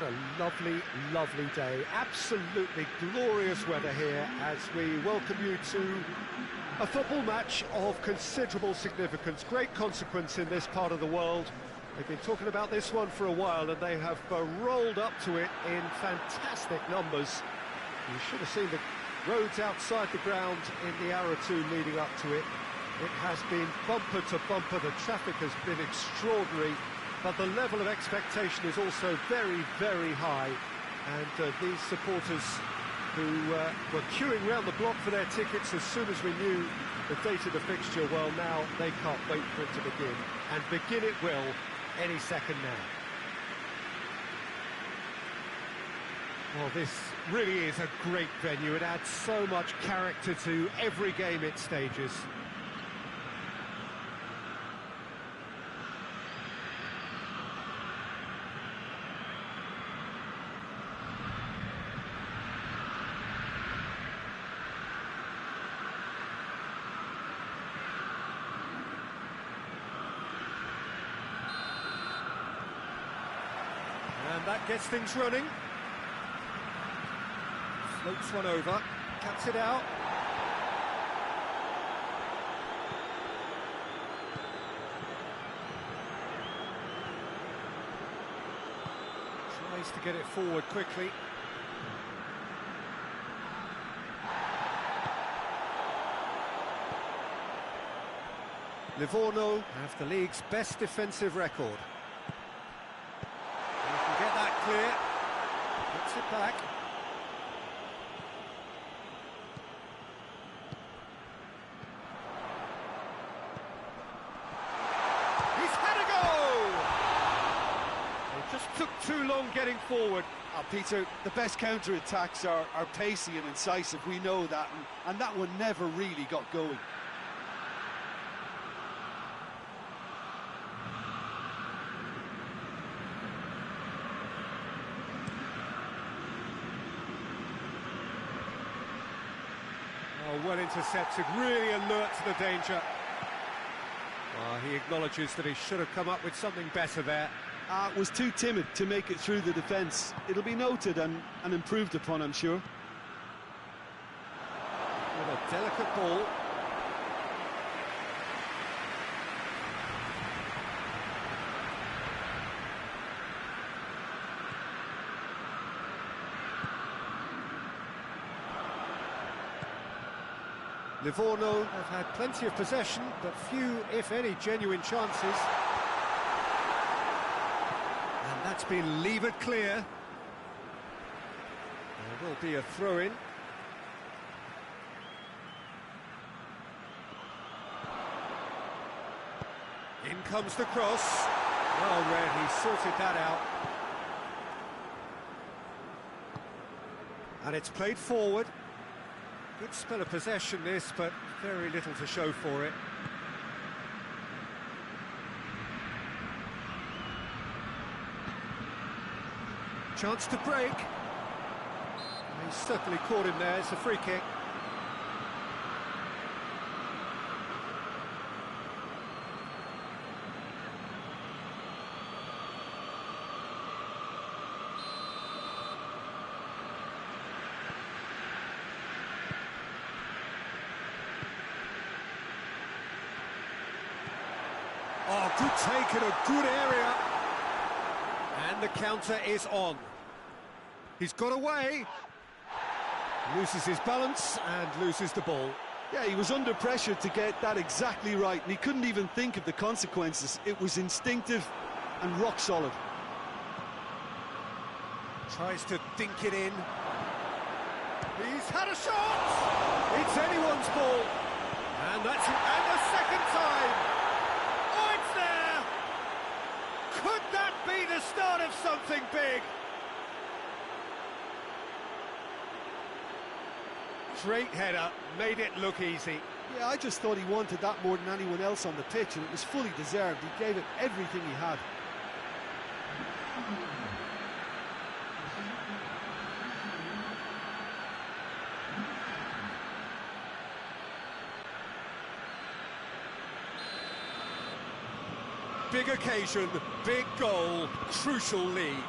What a lovely, lovely day. Absolutely glorious weather here as we welcome you to a football match of considerable significance, great consequence in this part of the world. They've been talking about this one for a while and they have rolled up to it in fantastic numbers. You should have seen the roads outside the ground in the hour or two leading up to it. It has been bumper to bumper, the traffic has been extraordinary, but the level of expectation is also very, very high. And these supporters who were queuing round the block for their tickets as soon as we knew the date of the fixture, well, now they can't wait for it to begin. And begin it will any second now. Well, this really is a great venue. It adds so much character to every game it stages. And that gets things running. Floats one over, cuts it out. Tries to get it forward quickly. Livorno have the league's best defensive record. Get that clear, puts it back. He's had a go! It just took too long getting forward. Peter, the best counter-attacks are pacey and incisive, we know that, and that one never really got going. Oh, well intercepted, really alert to the danger. He acknowledges that he should have come up with something better there. Was too timid to make it through the defence. It'll be noted and improved upon, I'm sure. With a delicate ball. Livorno have had plenty of possession, but few, if any, genuine chances. And that's been levered clear. There will be a throw-in. In comes the cross. Well read, he sorted that out. And it's played forward. Good spell of possession this, but very little to show for it. Chance to break. He certainly caught him there, it's a free kick. Oh, good take in a good area. And the counter is on. He's got away. Loses his balance and loses the ball. Yeah, he was under pressure to get that exactly right, and he couldn't even think of the consequences. It was instinctive and rock solid. Tries to dink it in. He's had a shot! It's anyone's ball. And that's and the second time. Oh, it's there! Could that be the start of something big? Straight header, made it look easy. Yeah, I just thought he wanted that more than anyone else on the pitch, and it was fully deserved. He gave it everything he had. Big occasion, big goal, crucial lead.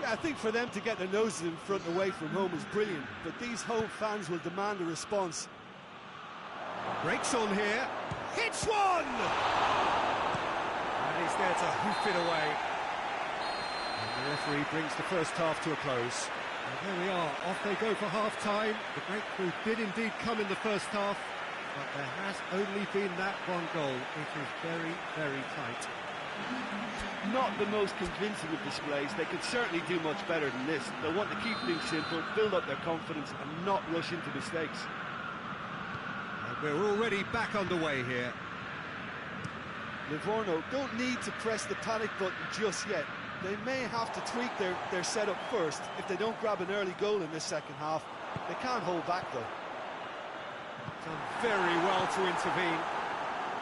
Yeah, I think for them to get their noses in front away from home is brilliant, but these home fans will demand a response. Breaks on here, hits one! And he's there to hoof it away. And the referee brings the first half to a close. And there we are, off they go for half-time. The breakthrough did indeed come in the first half, but there has only been that one goal. It is very, very tight. Not the most convincing of displays. They could certainly do much better than this. They'll want to keep things simple, build up their confidence and not rush into mistakes. And we're already back underway here. Livorno don't need to press the panic button just yet. They may have to tweak their setup first if they don't grab an early goal in this second half. They can't hold back though. Done very well to intervene.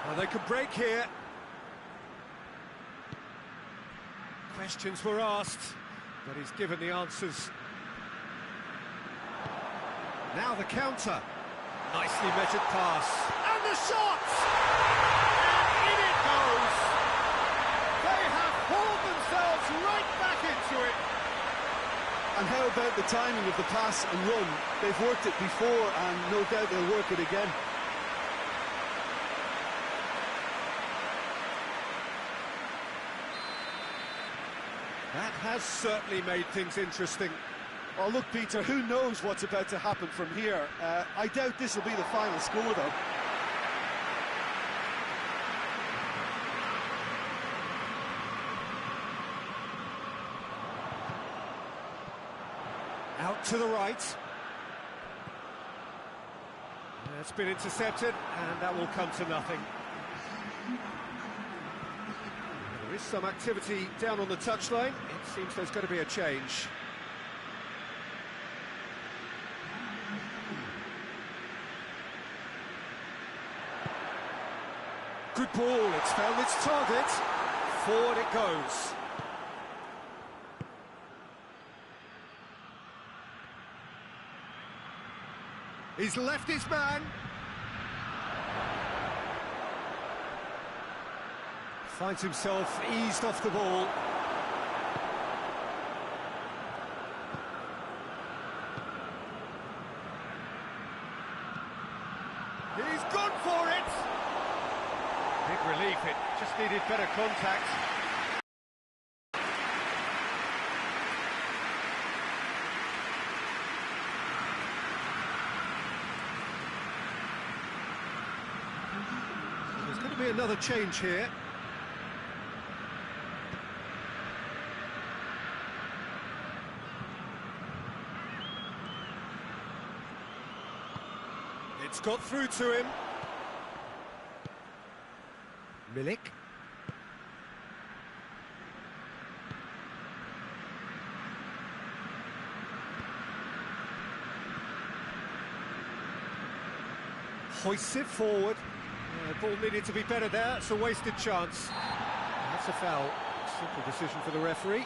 Well, they could break here. Questions were asked, but he's given the answers. Now the counter. Nicely measured pass. And the shot! And in it goes! They have hauled themselves right back into it. And how about the timing of the pass and run? They've worked it before and no doubt they'll work it again. That has certainly made things interesting. Oh, look, Peter, who knows what's about to happen from here? I doubt this will be the final score, though. Out to the right. It's been intercepted, and that will come to nothing. There is some activity down on the touchline. It seems there's going to be a change. Good ball, it's found its target. Forward it goes. He's left his man. Finds himself eased off the ball. He's gone for it! Big relief, it just needed better contact. There's going to be another change here. It's got through to him. Milik. Hoists it forward. Ball needed to be better there. It's a wasted chance. That's a foul. Simple decision for the referee.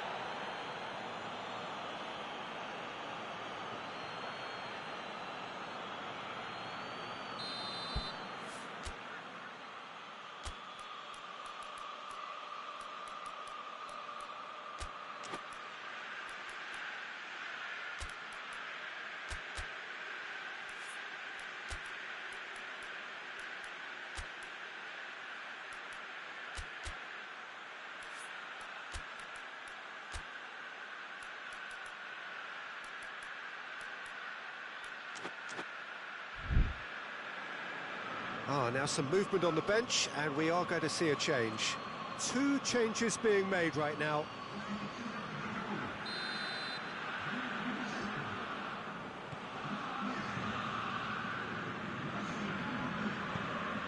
Now some movement on the bench, and we are going to see a change. Two changes being made right now.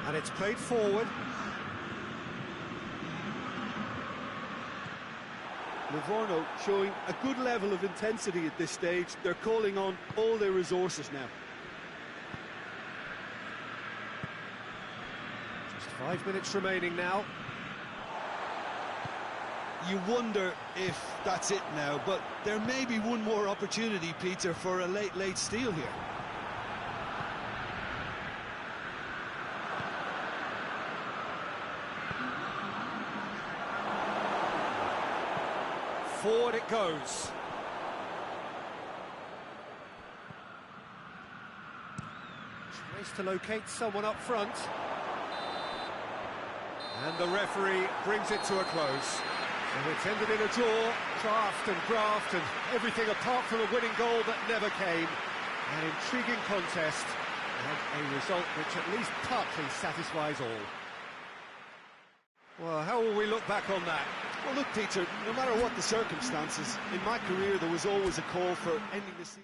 And it's played forward. Livorno showing a good level of intensity at this stage. They're calling on all their resources now. 5 minutes remaining now. You wonder if that's it now, but there may be one more opportunity, Peter, for a late steal here. Forward it goes. Tries to locate someone up front. And the referee brings it to a close. And it's ended in a draw, craft and graft and everything apart from a winning goal that never came. An intriguing contest and a result which at least partly satisfies all. Well, how will we look back on that? Well, look, Peter, no matter what the circumstances, in my career there was always a call for ending the season.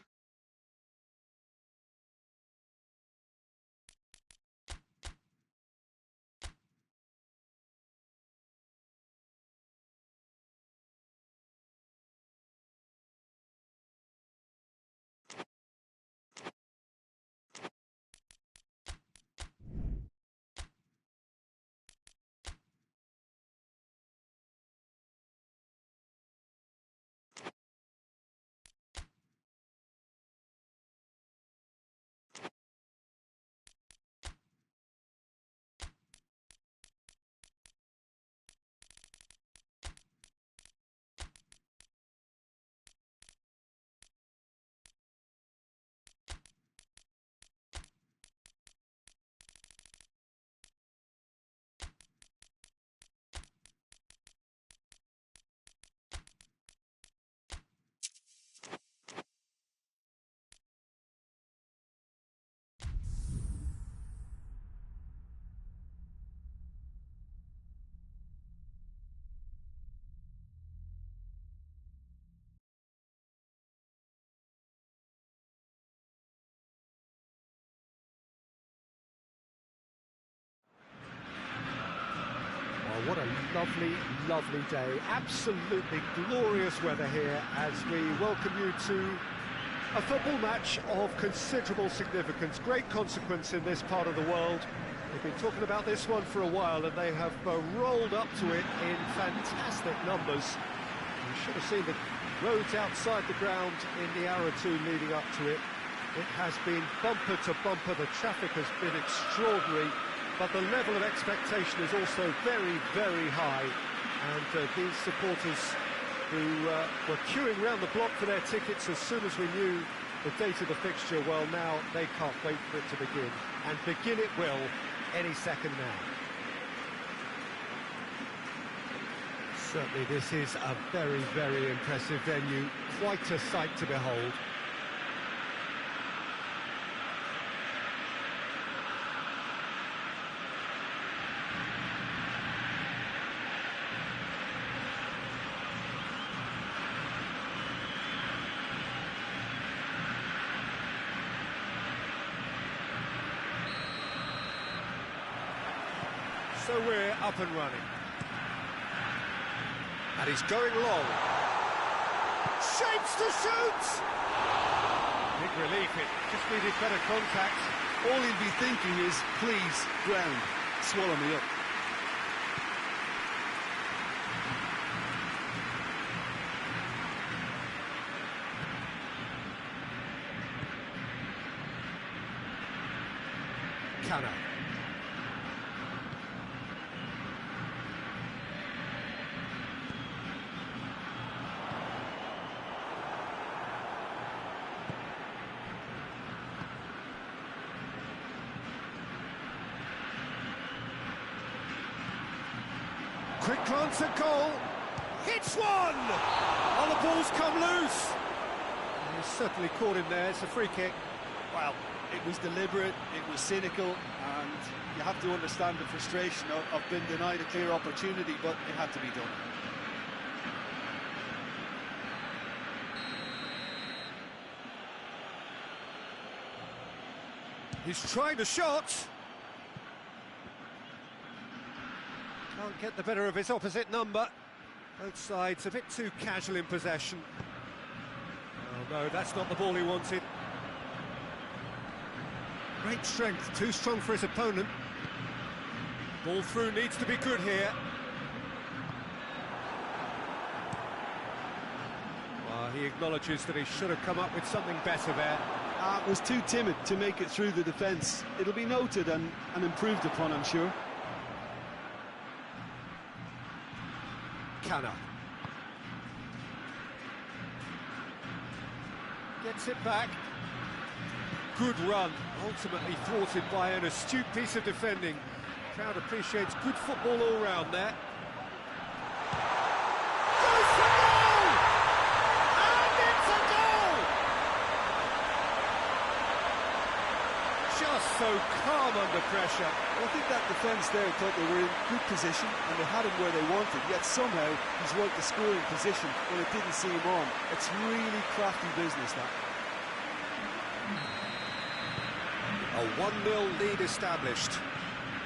What a lovely, lovely day. Absolutely glorious weather here as we welcome you to a football match of considerable significance, great consequence in this part of the world. They've been talking about this one for a while and they have rolled up to it in fantastic numbers. You should have seen the roads outside the ground in the hour or two leading up to it. It has been bumper to bumper, the traffic has been extraordinary. But the level of expectation is also very, very high. And these supporters who were queuing around the block for their tickets as soon as we knew the date of the fixture, well, now they can't wait for it to begin. And begin it will any second now. Certainly this is a very, very impressive venue. Quite a sight to behold. So we're up and running. And he's going long. Shapes to shoot! Big relief, it just needed better contact. All he'd be thinking is, please, ground, swallow me up. Cano. Quick glance at goal. Hits one! Oh, the ball's come loose. He's certainly caught him there. It's a free kick. Well, it was deliberate, it was cynical, and you have to understand the frustration of being denied a clear opportunity, but it had to be done. He's trying the shot. Can't get the better of his opposite number. Both sides a bit too casual in possession. Oh no, that's not the ball he wanted. Great strength, too strong for his opponent. Ball through needs to be good here. Well, he acknowledges that he should have come up with something better there. Was too timid to make it through the defence. It'll be noted and improved upon, I'm sure. Cano. Gets it back. good run, ultimately thwarted by an astute piece of defending. Crowd appreciates good football all round there. Goes for goal! And it's a goal! Just so calm under pressure. Well, I think that defence there thought they were in good position and they had him where they wanted, yet somehow he's worked the scoring position when it didn't see him on. It's really crafty business, that. A 1-0 lead established.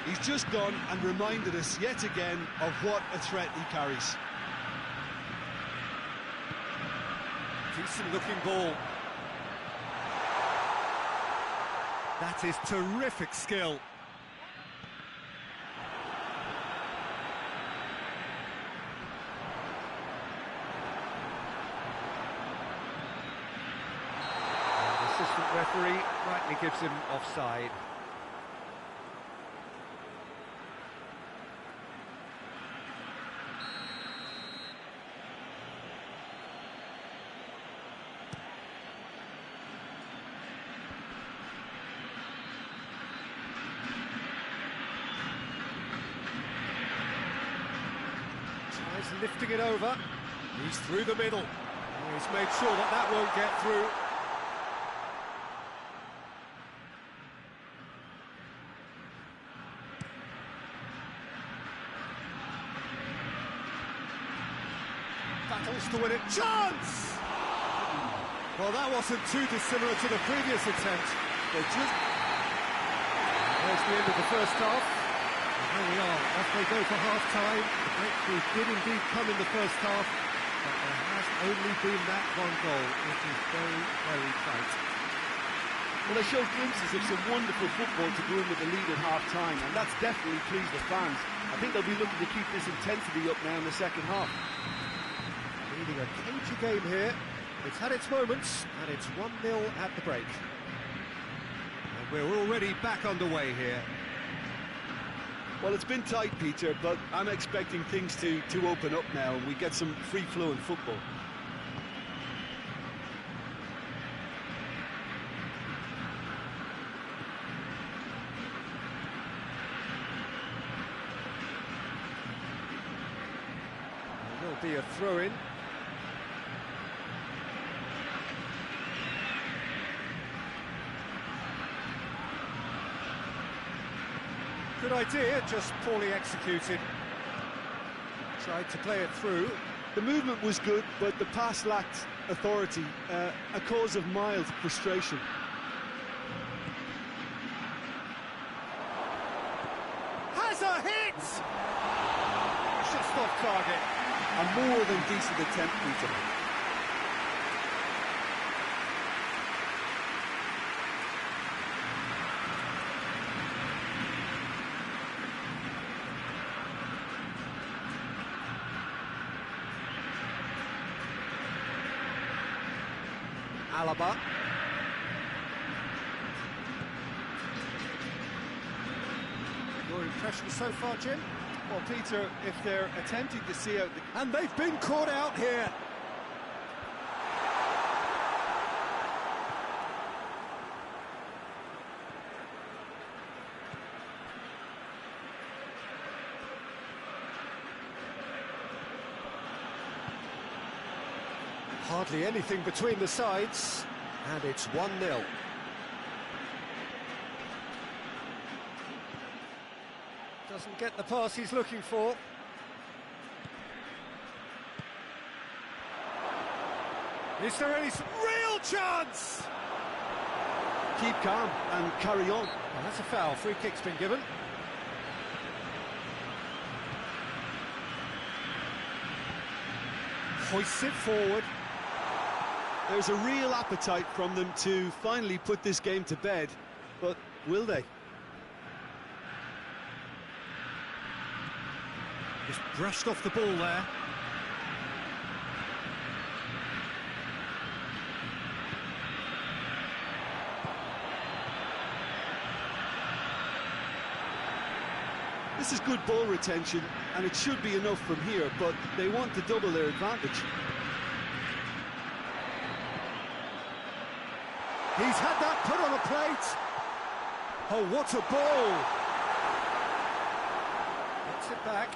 He's just gone and reminded us yet again of what a threat he carries. Decent looking ball. That is terrific skill. And the assistant referee rightly gives him offside. He's lifting it over. He's through the middle. He's made sure that that won't get through. Battles to win it. Chance! Well, that wasn't too dissimilar to the previous attempt. There's the end of the first half. Here we are, off they go for half-time. The breakthrough did indeed come in the first half, but there has only been that one goal, which is very, very tight. Well, they showed glimpses of some wonderful football to go in with the lead at half-time, and that's definitely pleased the fans. I think they'll be looking to keep this intensity up now in the second half. Leading a cagey game here. It's had its moments, and it's 1-0 at the break. And we're already back underway here. Well, it's been tight, Peter, but I'm expecting things to open up now and we get some free-flowing football. There'll be a throw-in. Good idea, just poorly executed. Tried to play it through. The movement was good, but the pass lacked authority, a cause of mild frustration. Has a hit! Just off target. A more than decent attempt, Peter. Alaba. Your impression so far, Jim? Well, Peter, if they're attempting to see out the... And they've been caught out here. Hardly anything between the sides, and it's 1-0. Doesn't get the pass he's looking for. Is there any real chance? Keep calm and carry on. Well, that's a foul. Free kick's been given. Hoists it forward. There's a real appetite from them to finally put this game to bed, but will they? Just brushed off the ball there. This is good ball retention, and it should be enough from here, but they want to double their advantage. He's had that put on a plate. Oh, what a ball! Gets it back.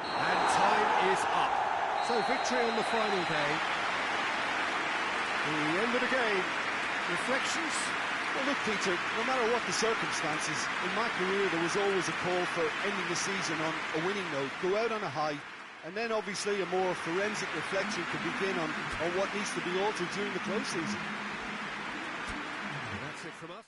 And time is up. So victory on the final day. The end of the game. Reflections? Well, look, Peter, no matter what the circumstances, in my career there was always a call for ending the season on a winning note, go out on a high, and then obviously a more forensic reflection could begin on what needs to be altered during the close season. And that's it from us.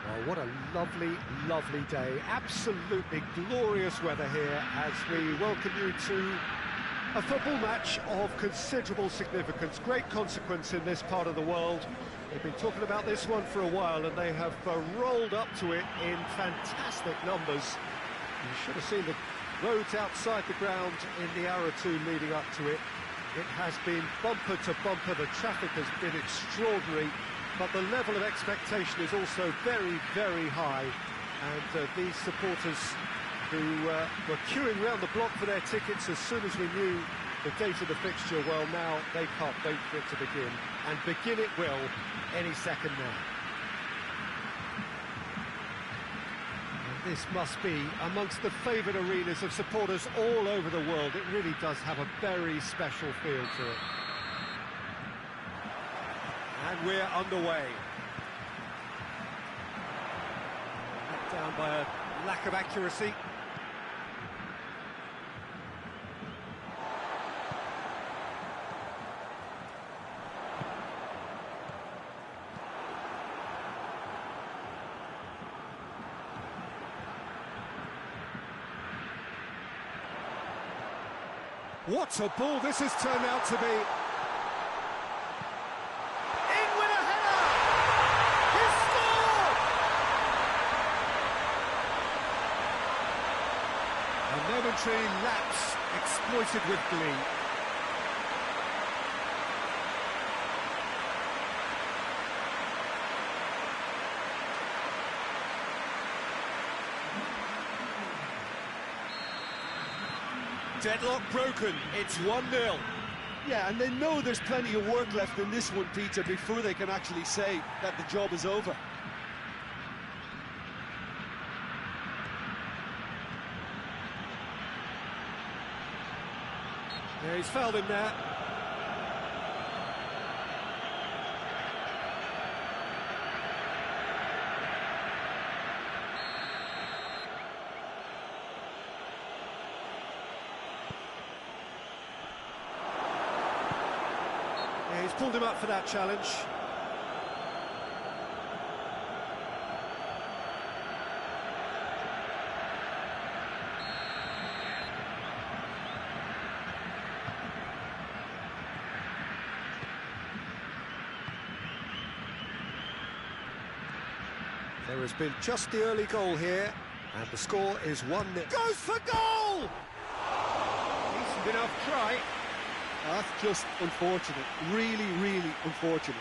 Well, what a lovely, lovely day. Absolutely glorious weather here as we welcome you to a football match of considerable significance, great consequence in this part of the world. They've been talking about this one for a while and they have rolled up to it in fantastic numbers. You should have seen the roads outside the ground in the hour or two leading up to it. It has been bumper to bumper, the traffic has been extraordinary. But the level of expectation is also very, very high. And these supporters who were queuing round the block for their tickets as soon as we knew the date of the fixture, well, now they can't wait for it to begin. And begin it will any second now. And this must be amongst the favoured arenas of supporters all over the world. It really does have a very special feel to it. And we're underway. Let down by a lack of accuracy. What a ball this has turned out to be. A momentary lapse exploited with glee. Deadlock broken, it's 1-0. Yeah, and they know there's plenty of work left in this one, Peter, before they can actually say that the job is over. Yeah, he's fouled him there. Yeah, he's pulled him up for that challenge. There has been just the early goal here, and the score is 1-0. Goes for goal! Decent enough try. That's just unfortunate. Really, really unfortunate.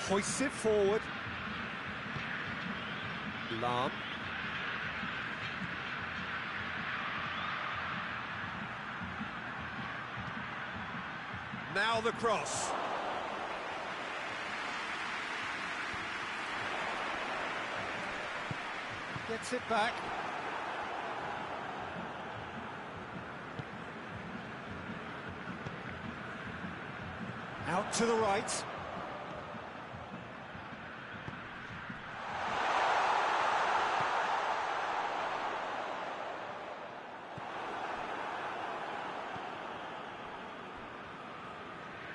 Hoists it forward. Lam. Now the cross. Gets it back. Out to the right.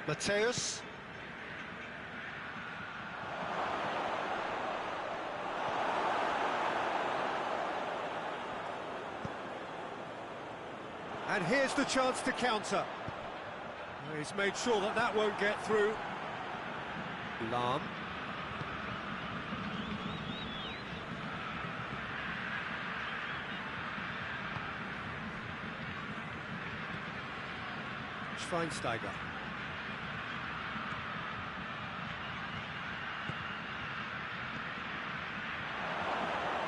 Mateus. And here's the chance to counter. He's made sure that that won't get through. Lam. Schweinsteiger.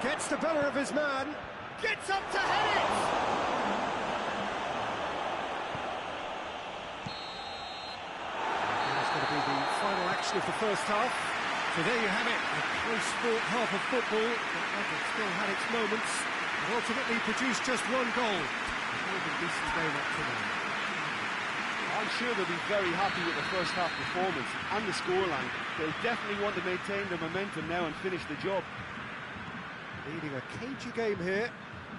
Gets the better of his man. Gets up to head it! Final action of the first half. So there you have it, a close-fought half of football, but it still had its moments, and ultimately produced just one goal. A decent game up to now. I'm sure they'll be very happy with the first half performance and the scoreline. They'll definitely want to maintain their momentum now and finish the job. Leading a cagey game here.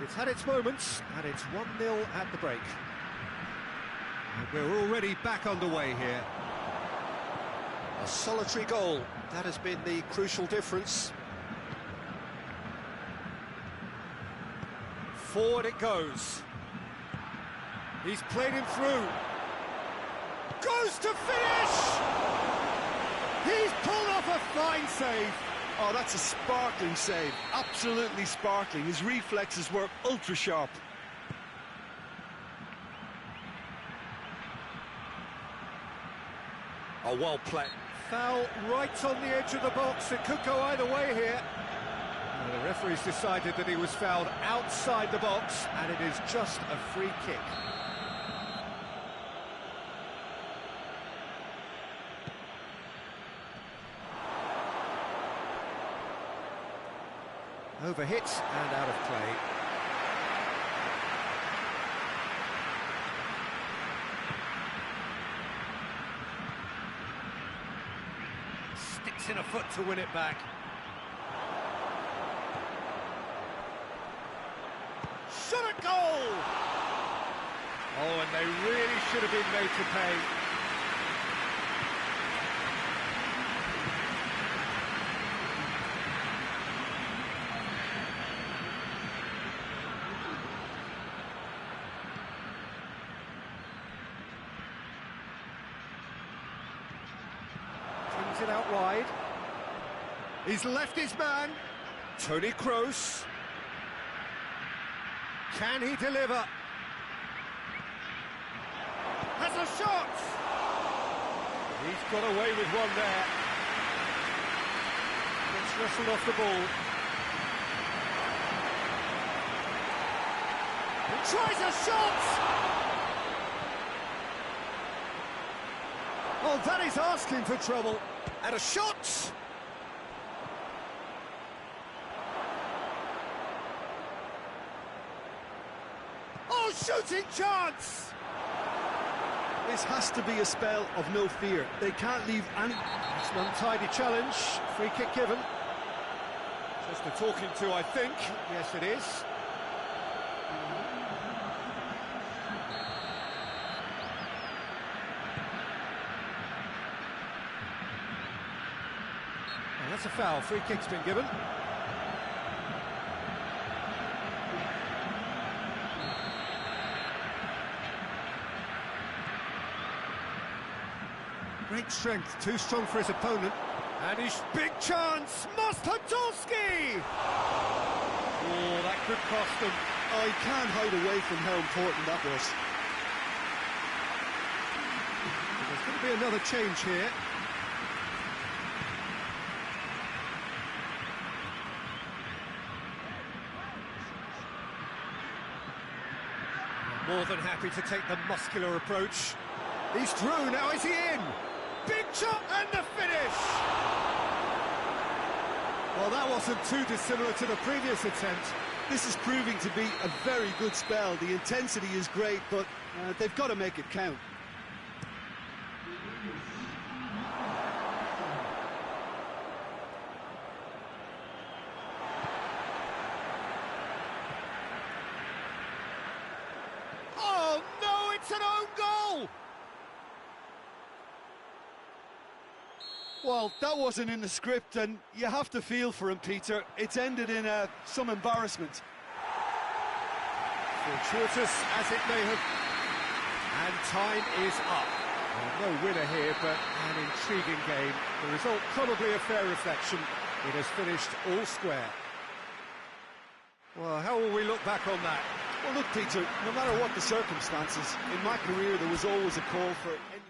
It's had its moments, and it's 1-0 at the break. And we're already back underway here. A solitary goal, that has been the crucial difference. Forward it goes. He's played him through. Goes to finish! He's pulled off a fine save. Oh, that's a sparkling save, absolutely sparkling. His reflexes were ultra sharp. Oh, well played. Foul right on the edge of the box. It could go either way here. The referee's decided that he was fouled outside the box, and it is just a free kick. Overhit and out of play. Sticks in a foot to win it back. Shot at goal! Oh, and they really should have been made to pay. Brings it out wide. He's left his man. Toni Kroos. Can he deliver? Has a shot! He's got away with one there. Gets wrestled off the ball. He tries a shot! Oh, that is asking for trouble. And a shot! Oh, shooting chance! This has to be a spell of no fear. They can't leave any... It's an untidy challenge. Free kick given. Just a talking to, I think. Yes, it is. And that's a foul. Free kick's been given. Great strength, too strong for his opponent. And his big chance, Mostadolski! Oh, that could cost them. Oh, he can't hide away from how important that was. There's going to be another change here. More than happy to take the muscular approach. He's through, now is he in? Big shot and the finish! Well, that wasn't too dissimilar to the previous attempt. This is proving to be a very good spell. The intensity is great, but they've got to make it count. Oh, no, it's an own goal! Well, that wasn't in the script, and you have to feel for him, Peter. It's ended in some embarrassment. Fortuitous as it may have... And time is up. Well, no winner here, but an intriguing game. The result probably a fair reflection. It has finished all square. Well, how will we look back on that? Well, look, Peter, no matter what the circumstances, in my career there was always a call for any...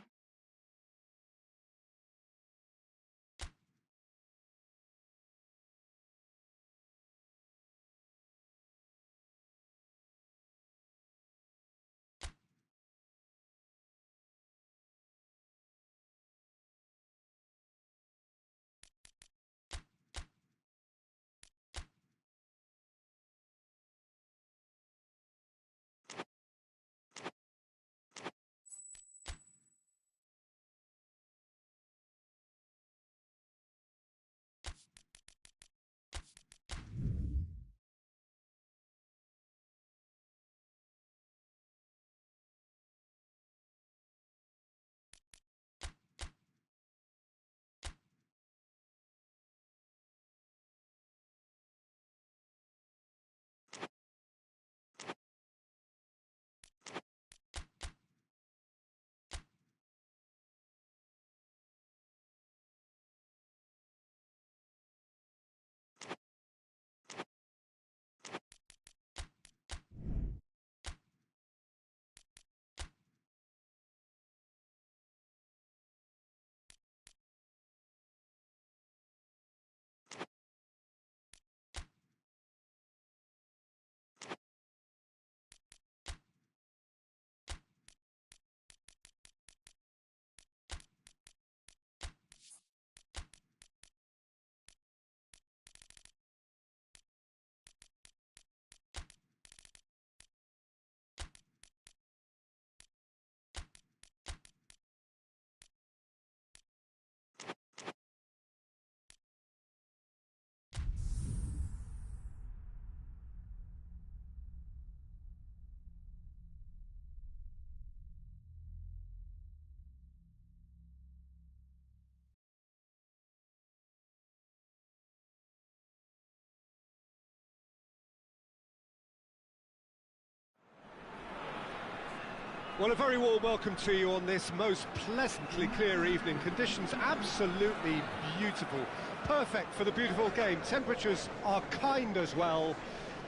Well, a very warm welcome to you on this most pleasantly clear evening. Conditions absolutely beautiful. Perfect for the beautiful game. Temperatures are kind as well.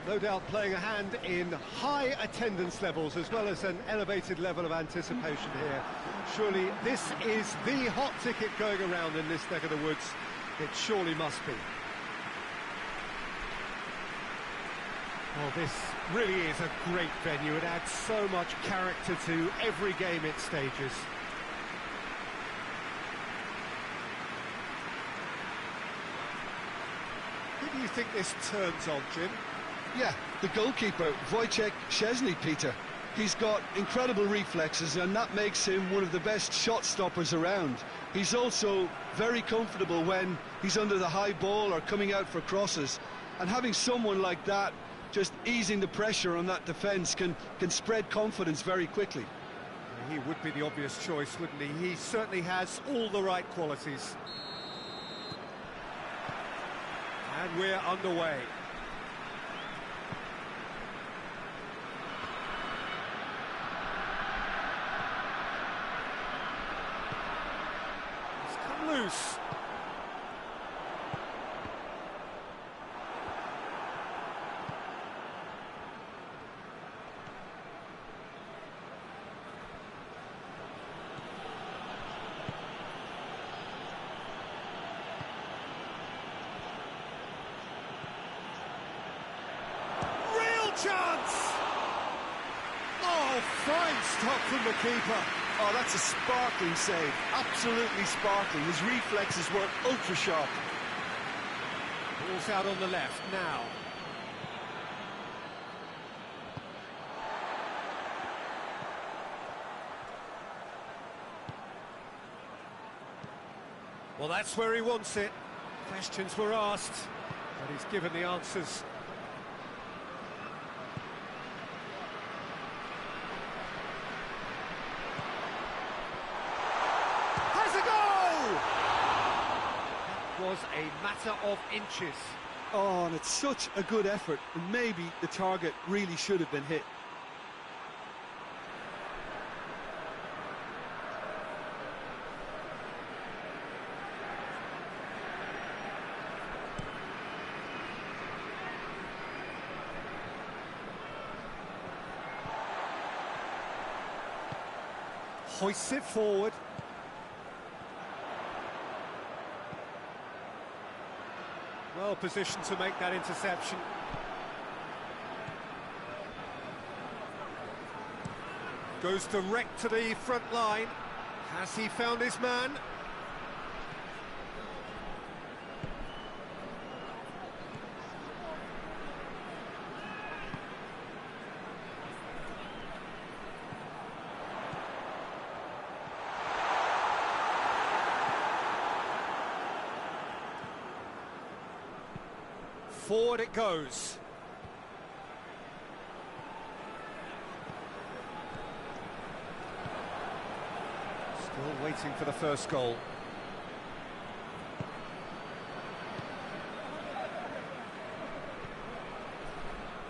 No doubt playing a hand in high attendance levels as well as an elevated level of anticipation here. Surely this is the hot ticket going around in this neck of the woods. It surely must be. Well, this really is a great venue. It adds so much character to every game it stages. Who do you think this turns on, Jim? Yeah, the goalkeeper, Wojciech Szczesny, Peter. He's got incredible reflexes, and that makes him one of the best shot stoppers around. He's also very comfortable when he's under the high ball or coming out for crosses. And having someone like that just easing the pressure on that defence can spread confidence very quickly. He would be the obvious choice, wouldn't he? He certainly has all the right qualities. And we're underway. It's come loose. Chance! Oh, fine stop from the keeper. Oh, that's a sparkling save. Absolutely sparkling. His reflexes were ultra sharp. Ball's out on the left now. Well, that's where he wants it. Questions were asked, but he's given the answers. Has a goal! That was a matter of inches. Oh, and it's such a good effort, and maybe the target really should have been hit. Hoists it forward. Well positioned to make that interception. Goes direct to the front line. Has he found his man? Forward it goes. Still waiting for the first goal.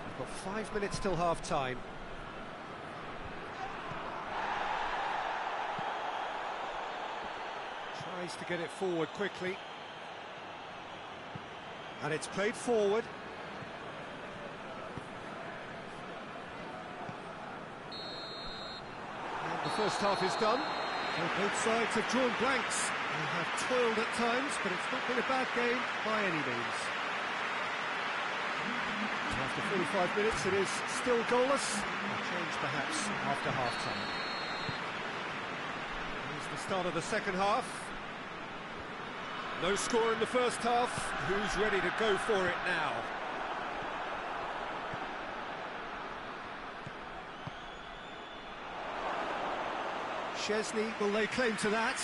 We've got 5 minutes till half-time. Tries to get it forward quickly. And it's played forward. And the first half is done. And both sides have drawn blanks. They have toiled at times, but it's not been a bad game by any means. After 45 minutes, it is still goalless. A change perhaps after half-time. Here's the start of the second half. No score in the first half. Who's ready to go for it now? Szczesny will lay claim to that.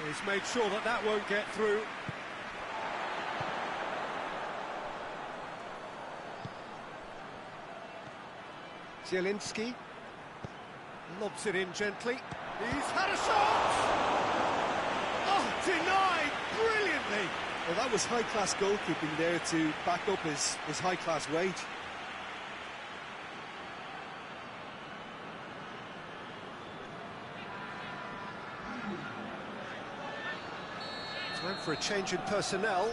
And he's made sure that that won't get through. Zielinski lobs it in gently. He's had a shot! Denied brilliantly. Well, that was high-class goalkeeping there to back up his high-class wage. Time for a change in personnel.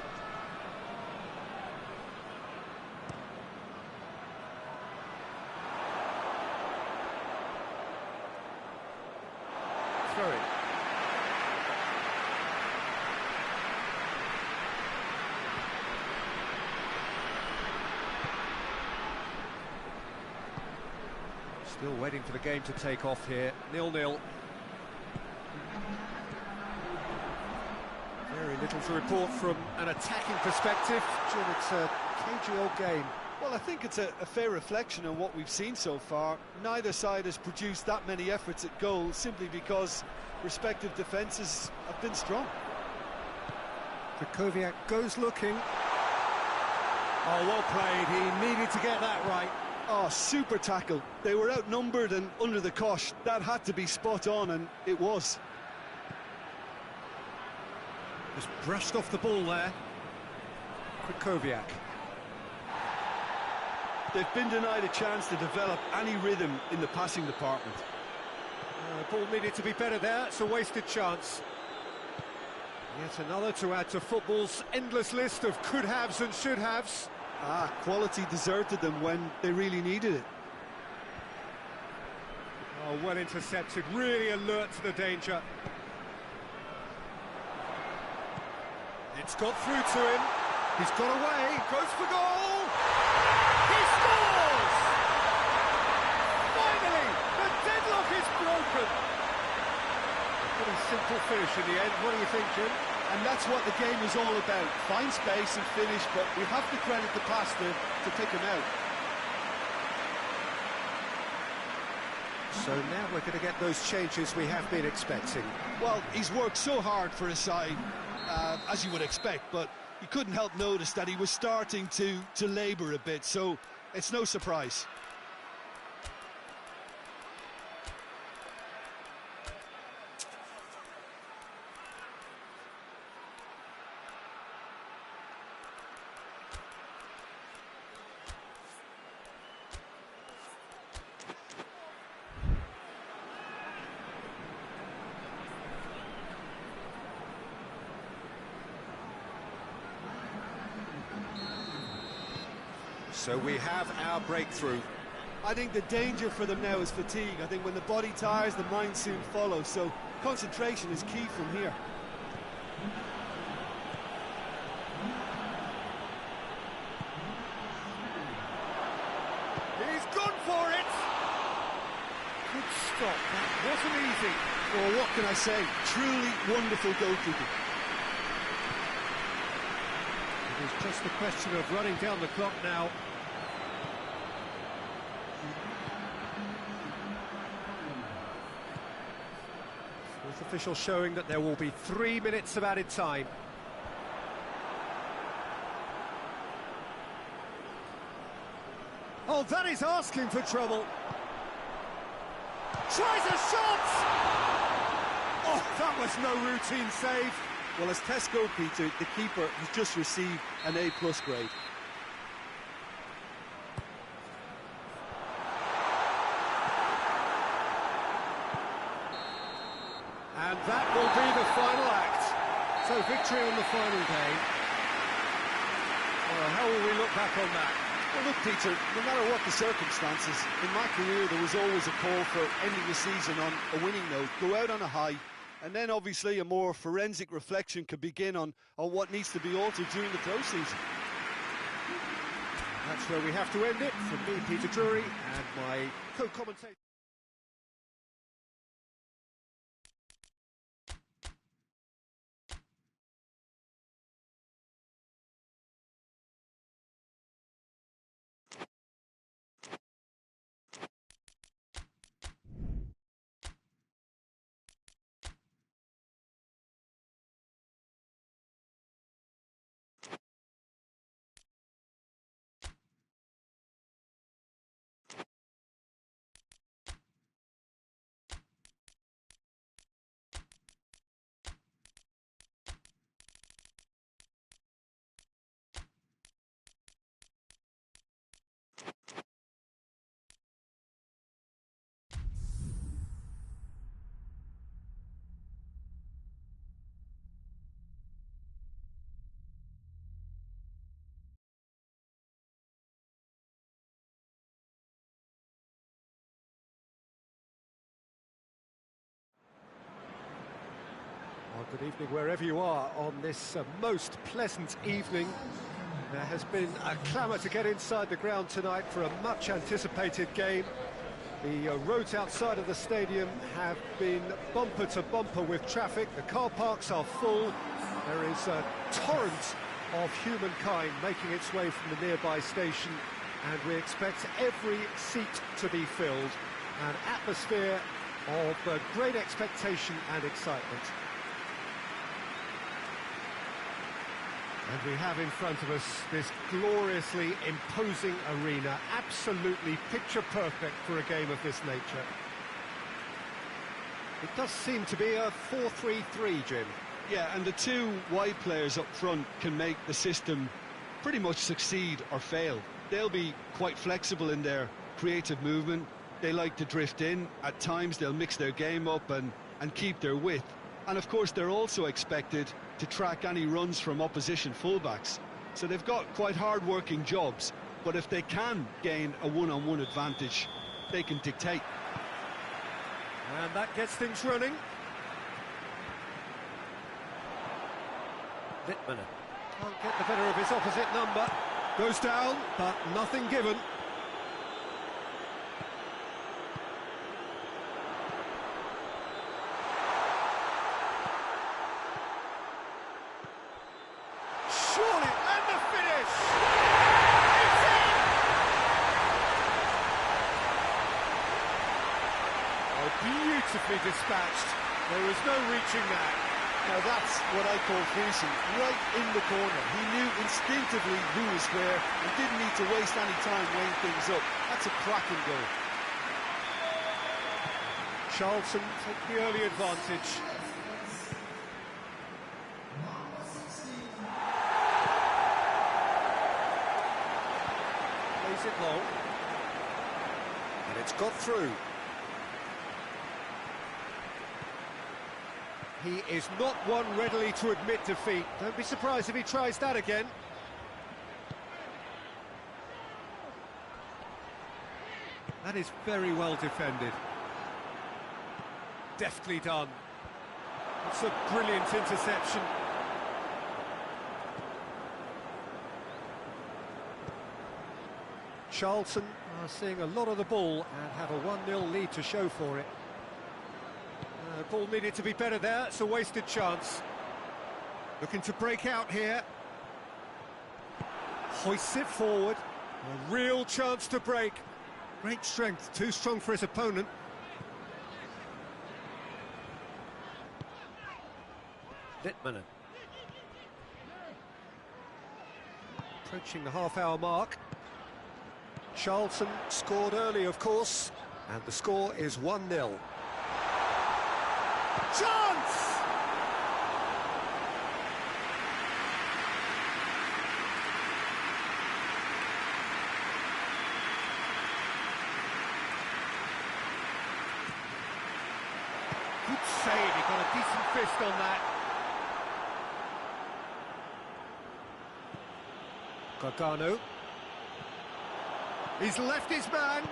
Throw it. Still waiting for the game to take off here. 0-0. Very little to report from an attacking perspective. Jim, it's a cagey old game. Well, I think it's a fair reflection on what we've seen so far. Neither side has produced that many efforts at goal simply because respective defences have been strong. Krakowiak goes looking. Oh, well played. He needed to get that right. Oh, super tackle. They were outnumbered and under the cosh. That had to be spot on, and it was. Just brushed off the ball there. Krakowiak. They've been denied a chance to develop any rhythm in the passing department. Ball needed to be better there. It's a wasted chance. Yet another to add to football's endless list of could-haves and should-haves. Quality deserted them when they really needed it. Oh, well intercepted, really alert to the danger. It's got through to him. He's got away, goes for goal! He scores! finish in the end. What do you think, Jim? And that's what the game is all about. Find space and finish, but we have to credit the pass to pick him out. So now we're going to get those changes we have been expecting. Well, he's worked so hard for his side, as you would expect, but you couldn't help notice that he was starting to labour a bit, so it's no surprise. So we have our breakthrough. I think the danger for them now is fatigue. I think when the body tires, the mind soon follows. So concentration is key from here. He's gone for it! Good stop, that wasn't easy. Well, what can I say? Truly wonderful goalkeeping. It is just a question of running down the clock now. Fourth official showing that there will be 3 minutes of added time. Oh, that is asking for trouble. Tries a shot! Oh, that was no routine save. Well, as test goalkeeper, the keeper has just received an A+ grade. And that will be the final act. So victory on the final day. Well, how will we look back on that? Well, look, Peter, no matter what the circumstances, in my career there was always a call for ending the season on a winning note, go out on a high, and then obviously a more forensic reflection could begin on what needs to be altered during the close season. That's where we have to end it. From me, Peter Drury, and my co-commentator. Well, good evening wherever you are on this most pleasant evening. There has been a clamour to get inside the ground tonight for a much anticipated game. The roads outside of the stadium have been bumper to bumper with traffic. The car parks are full. There is a torrent of humankind making its way from the nearby station, and we expect every seat to be filled. An atmosphere of great expectation and excitement. And we have in front of us this gloriously imposing arena, absolutely picture perfect for a game of this nature. It does seem to be a 4-3-3, Jim. Yeah, and the two wide players up front can make the system pretty much succeed or fail. They'll be quite flexible in their creative movement. They like to drift in. At times they'll mix their game up and keep their width. And of course they're also expected to track any runs from opposition fullbacks. So they've got quite hard-working jobs, but if they can gain a one-on-one advantage, they can dictate. And that gets things running. Wittmann can't get the better of his opposite number. Goes down, but nothing given. Oh, beautifully dispatched. There was no reaching that. Now that's what I call finishing, right in the corner. He knew instinctively who was where and didn't need to waste any time weighing things up. That's a cracking goal. Charlton take the early advantage. Plays it long. And it's got through. He is not one readily to admit defeat. Don't be surprised if he tries that again. That is very well defended. Deftly done. It's a brilliant interception. Charlton are seeing a lot of the ball and have a 1-0 lead to show for it. The ball needed to be better there. It's a wasted chance. Looking to break out here. Hoists it forward. A real chance to break. Great strength, too strong for his opponent. Littmanen. Approaching the half-hour mark. Charlton scored early, of course, and the score is 1-0. Chance! Good save, he got a decent fist on that. Gargano. He's left his man.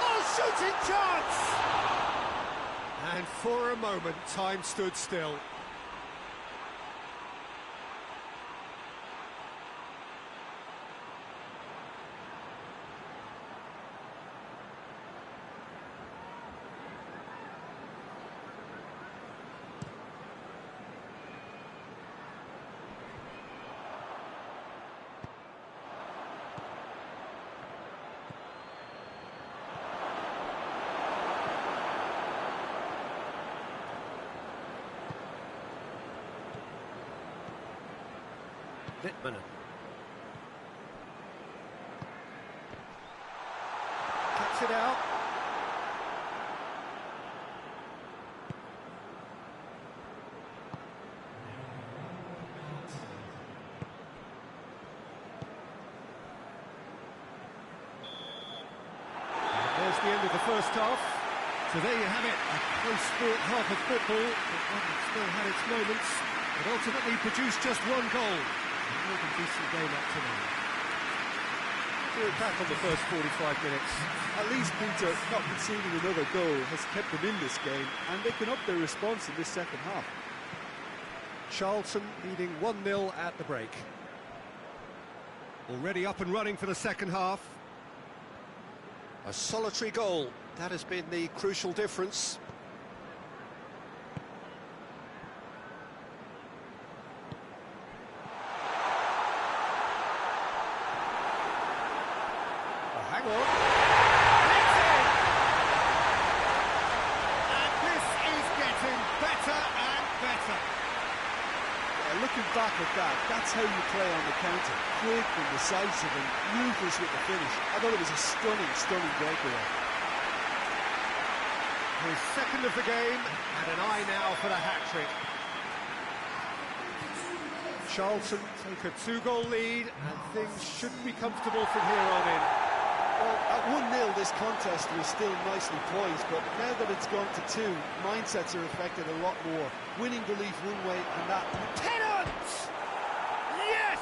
Oh, shooting chance! And for a moment, time stood still. Littmanen. Cuts it out. There's the end of the first half. So there you have it, a close-fought half of football, but one that still had its moments, but ultimately produced just one goal. More than decent game up to now. We're back on the first 45 minutes. At least Peter, not conceding another goal, has kept them in this game, and they can up their response in this second half. Charlton leading 1-0 at the break. Already up and running for the second half. A solitary goal, that has been the crucial difference. Hang on. It's in! And this is getting better and better. Looking back at that, that's how you play on the counter. Quick and decisive and ruthless with the finish. I thought it was a stunning, stunning breakaway. His second of the game, and an eye now for the hat-trick. Charlton take a 2-goal lead, and things should be comfortable from here on in. Well, at 1-0 this contest was still nicely poised, but now that it's gone to 2, mindsets are affected a lot more. Winning belief one way and that... Tennant! Yes!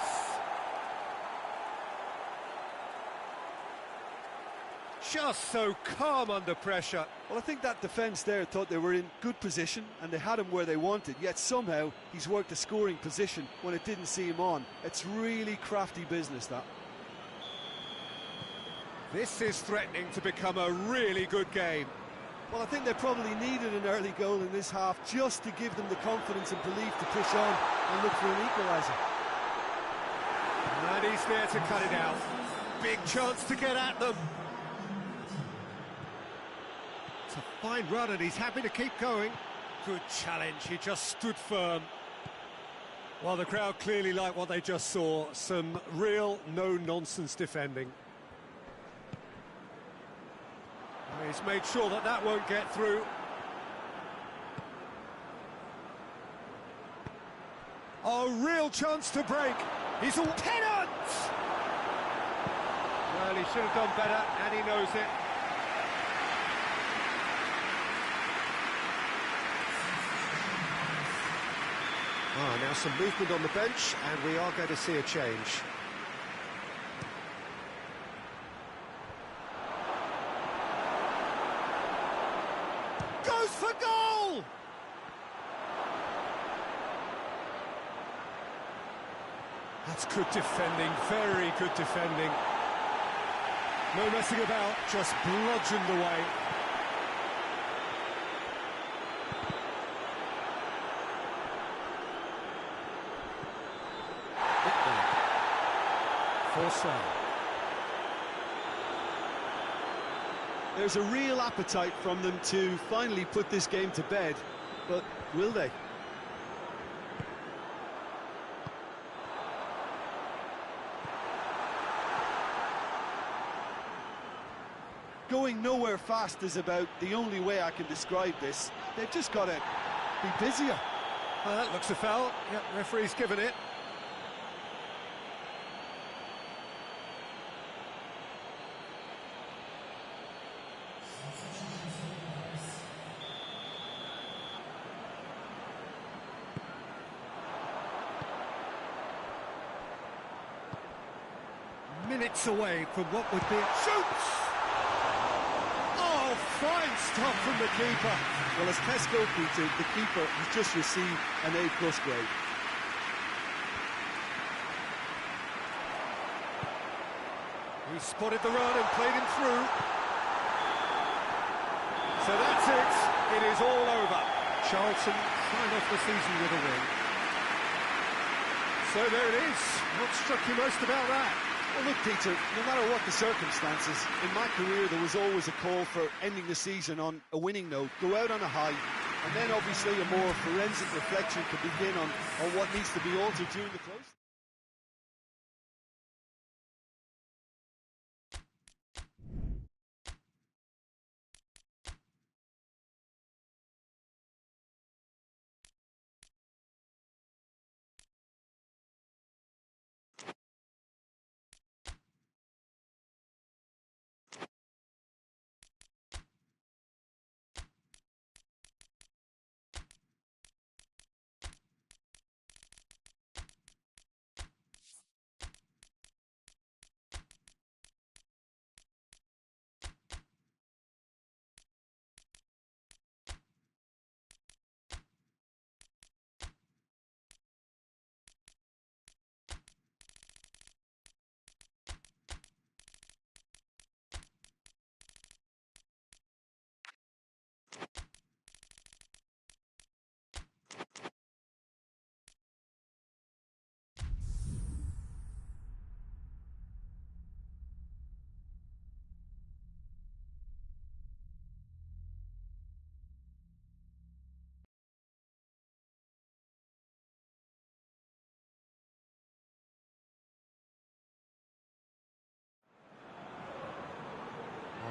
Just so calm under pressure. Well, I think that defence there thought they were in good position and they had him where they wanted, yet somehow he's worked a scoring position when it didn't see him on. It's really crafty business, that. This is threatening to become a really good game. Well, I think they probably needed an early goal in this half just to give them the confidence and belief to push on and look for an equaliser. And he's there to cut it out. Big chance to get at them. a fine run and he's happy to keep going. Good challenge, he just stood firm. Well, the crowd clearly like what they just saw. Some real no-nonsense defending. He's made sure that that won't get through. Oh, real chance to break. He's all pennant! Well, he should have done better, and he knows it. Now some movement on the bench, and we are going to see a change. Goes for goal! That's good defending, very good defending. No messing about, just bludgeoned away. There's a real appetite from them to finally put this game to bed, but will they? Going nowhere fast is about the only way I can describe this. They've just got to be busier. Well, that looks a foul. Yep, referee's given it. Minutes away from what would be a shoots! Oh, fine stuff from the keeper. Well, as Tesco tweeted, the keeper has just received an A+ grade. He spotted the run and played him through. So that's it. It is all over. Charlton signed off the season with a win. So there it is. What struck you most about that? Well, look, Peter, no matter what the circumstances, in my career there was always a call for ending the season on a winning note, go out on a high, and then obviously a more forensic reflection to begin on what needs to be altered during the close.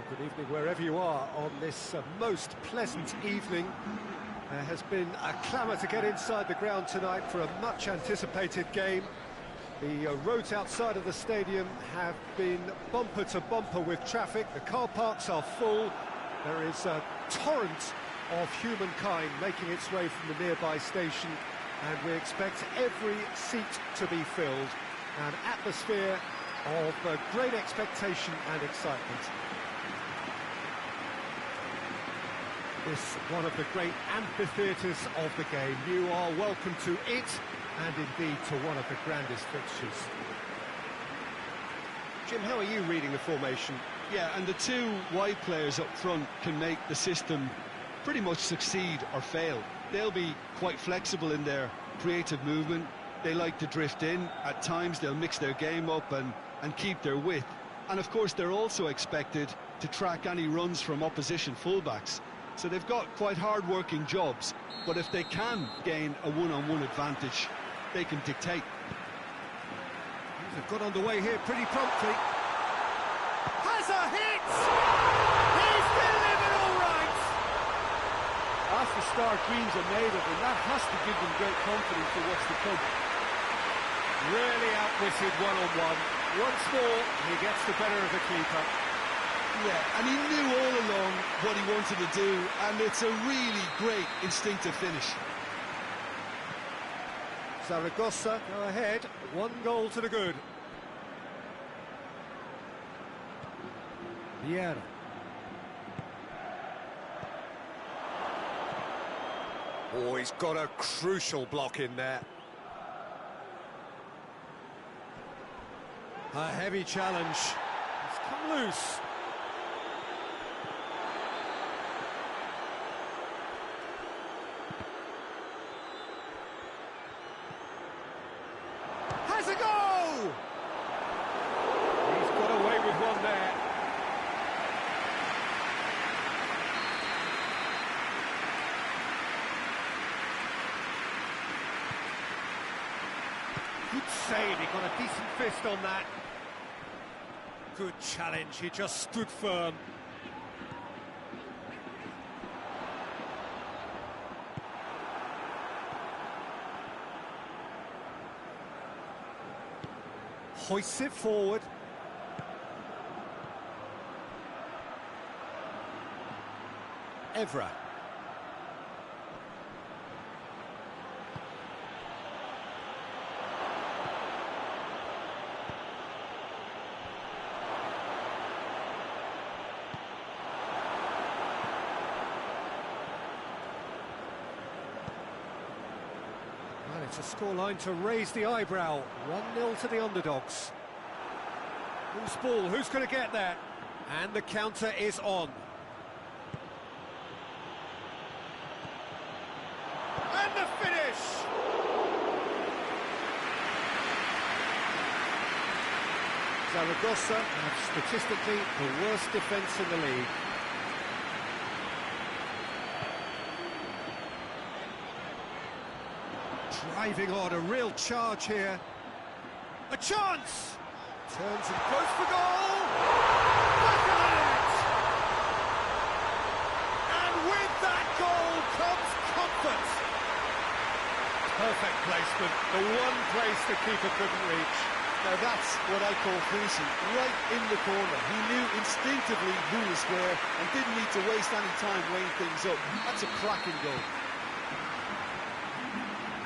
Good evening wherever you are on this most pleasant evening. There has been a clamour to get inside the ground tonight for a much anticipated game. The roads outside of the stadium have been bumper to bumper with traffic. The car parks are full. There is a torrent of humankind making its way from the nearby station, and we expect every seat to be filled. An atmosphere of great expectation and excitement. This one of the great amphitheatres of the game. You are welcome to it, and indeed to one of the grandest fixtures. Jim, how are you reading the formation? Yeah, and the two wide players up front can make the system pretty much succeed or fail. They'll be quite flexible in their creative movement. They like to drift in. At times they'll mix their game up and keep their width. And of course they're also expected to track any runs from opposition fullbacks. So they've got quite hard-working jobs, but if they can gain a one-on-one advantage, they can dictate. They've got underway here pretty promptly. Has a hit! He's delivered all right! That's the start dreams are made of, and that has to give them great confidence for what's to come. Really outwitted one-on-one. Once more, he gets the better of the keeper. Yeah, and he knew all along what he wanted to do, and it's a really great instinctive finish. Zaragoza go ahead, 1 goal to the good. Vieira. Oh, he's got a crucial block in there. A heavy challenge. It's come loose. Has a go! He's got away with one there. Good save, he got a decent fist on that. Good challenge, he just stood firm. Hoists it forward. Evra. Well, it's a scoreline to raise the eyebrow. 1-0 to the underdogs. Who's ball? Who's going to get there? And the counter is on. And the finish! Zaragoza have statistically the worst defence in the league. Driving on, a real charge here. A chance! Turns and goes for goal! Back of the net! And with that goal comes comfort. Perfect placement, the one place the keeper couldn't reach. Now that's what I call finishing, right in the corner. He knew instinctively who was where and didn't need to waste any time weighing things up. That's a cracking goal.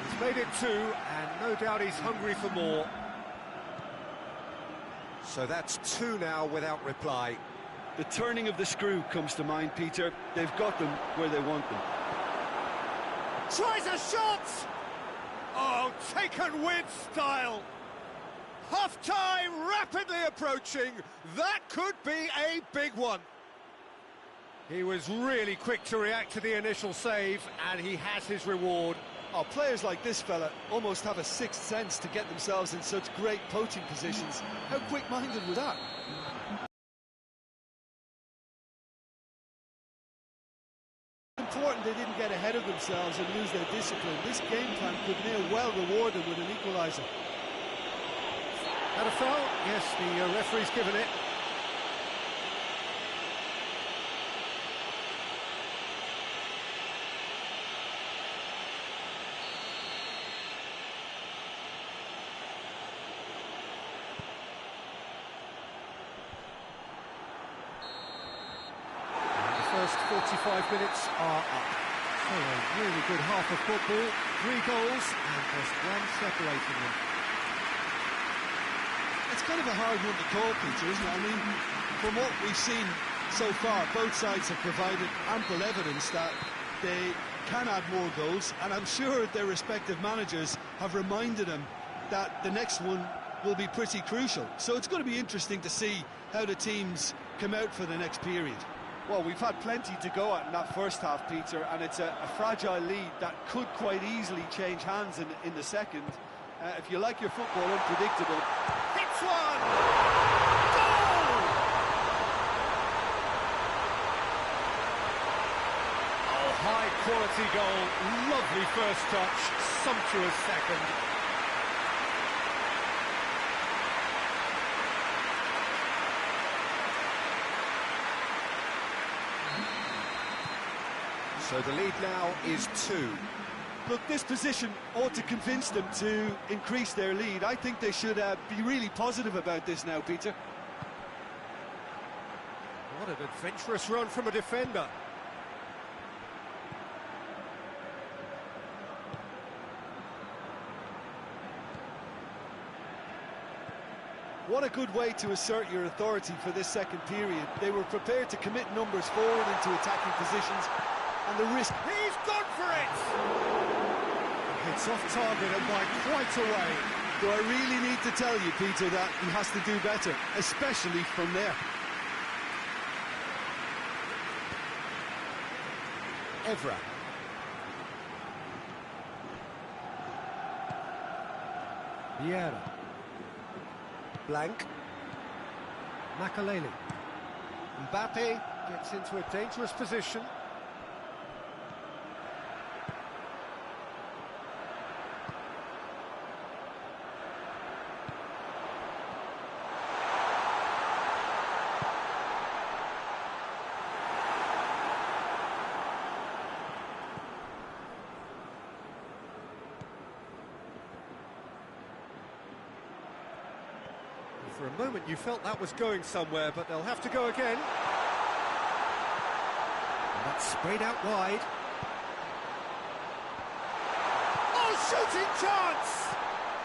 He's made it 2, and no doubt he's hungry for more. So that's 2 now without reply. The turning of the screw comes to mind, Peter. They've got them where they want them. Tries a shot! Oh, taken with style. Half-time rapidly approaching. That could be a big one. He was really quick to react to the initial save, and he has his reward. Oh, players like this fella almost have a sixth sense to get themselves in such great poaching positions. How quick-minded was that? Important they didn't get ahead of themselves and lose their discipline. This game plan could near well reward them with an equaliser. Had a foul? Yes, the referee's given it. First 45 minutes are up. So a really good half of football, 3 goals and just 1 separating them. It's kind of a hard one to call, Peter, isn't it? I mean, from what we've seen so far, both sides have provided ample evidence that they can add more goals, and I'm sure their respective managers have reminded them that the next one will be pretty crucial. So it's going to be interesting to see how the teams come out for the next period. Well, we've had plenty to go at in that first half, Peter, and it's a fragile lead that could quite easily change hands in the second. If you like your football unpredictable... Hits one! Goal! quality goal, lovely first touch, sumptuous second. So the lead now is 2. Look, this position ought to convince them to increase their lead. I think they should be really positive about this now, Peter. What an adventurous run from a defender. What a good way to assert your authority for this second period. They were prepared to commit numbers forward into attacking positions, and the risk... He's gone for it! It's off target and by quite a way. Do I really need to tell you, Peter, that he has to do better, especially from there? Evra. Vieira. Blank. Makaleli. Mbappe gets into a dangerous position. For a moment you felt that was going somewhere, but they'll have to go again. And that's sprayed out wide. Oh, shooting chance!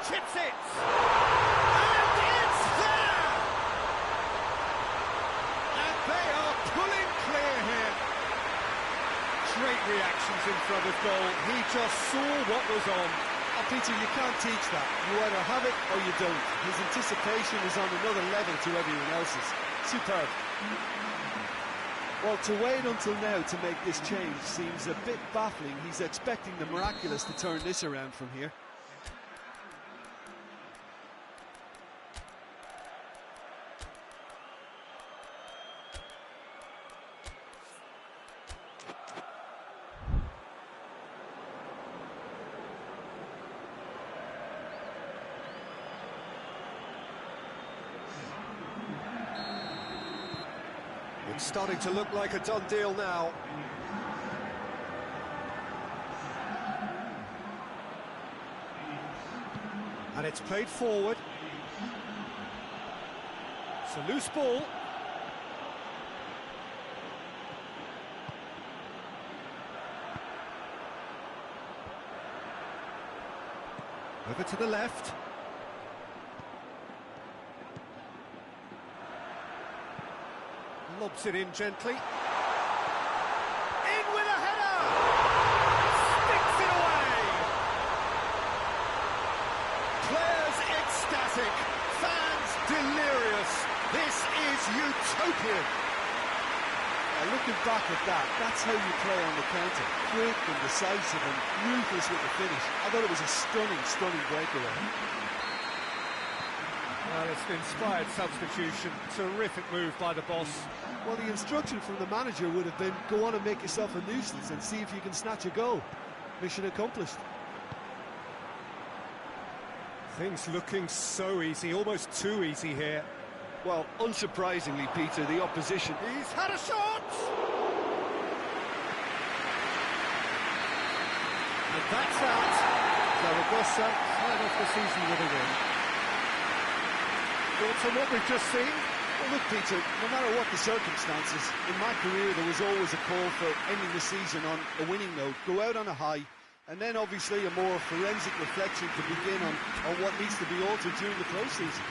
Chips it! And it's there! And they are pulling clear here. Great reactions in front of goal. He just saw what was on. Oh, Peter, you can't teach that. You either have it or you don't. His anticipation is on another level to everyone else's. Superb. Well, to wait until now to make this change seems a bit baffling. He's expecting the miraculous to turn this around from here. It's starting to look like a done deal now. And it's played forward. It's a loose ball. Over to the left. Lobs it in gently. In with a header! Sticks it away! Players ecstatic, fans delirious. This is utopian. Looking back at that, that's how you play on the counter. Quick and decisive and ruthless with the finish. I thought it was a stunning, stunning breakaway. Well, it's an inspired substitution. Terrific move by the boss. Well, the instruction from the manager would have been, go on and make yourself a nuisance and see if you can snatch a goal. Mission accomplished. Things looking so easy, almost too easy here. Well, unsurprisingly, Peter, the opposition... He's had a shot! And that's out. Zaragoza sign off the season with a win. Thoughts on what we've just seen? Well, look, Peter, no matter what the circumstances, in my career there was always a call for ending the season on a winning note, go out on a high, and then obviously a more forensic reflection to begin on what needs to be altered during the close season.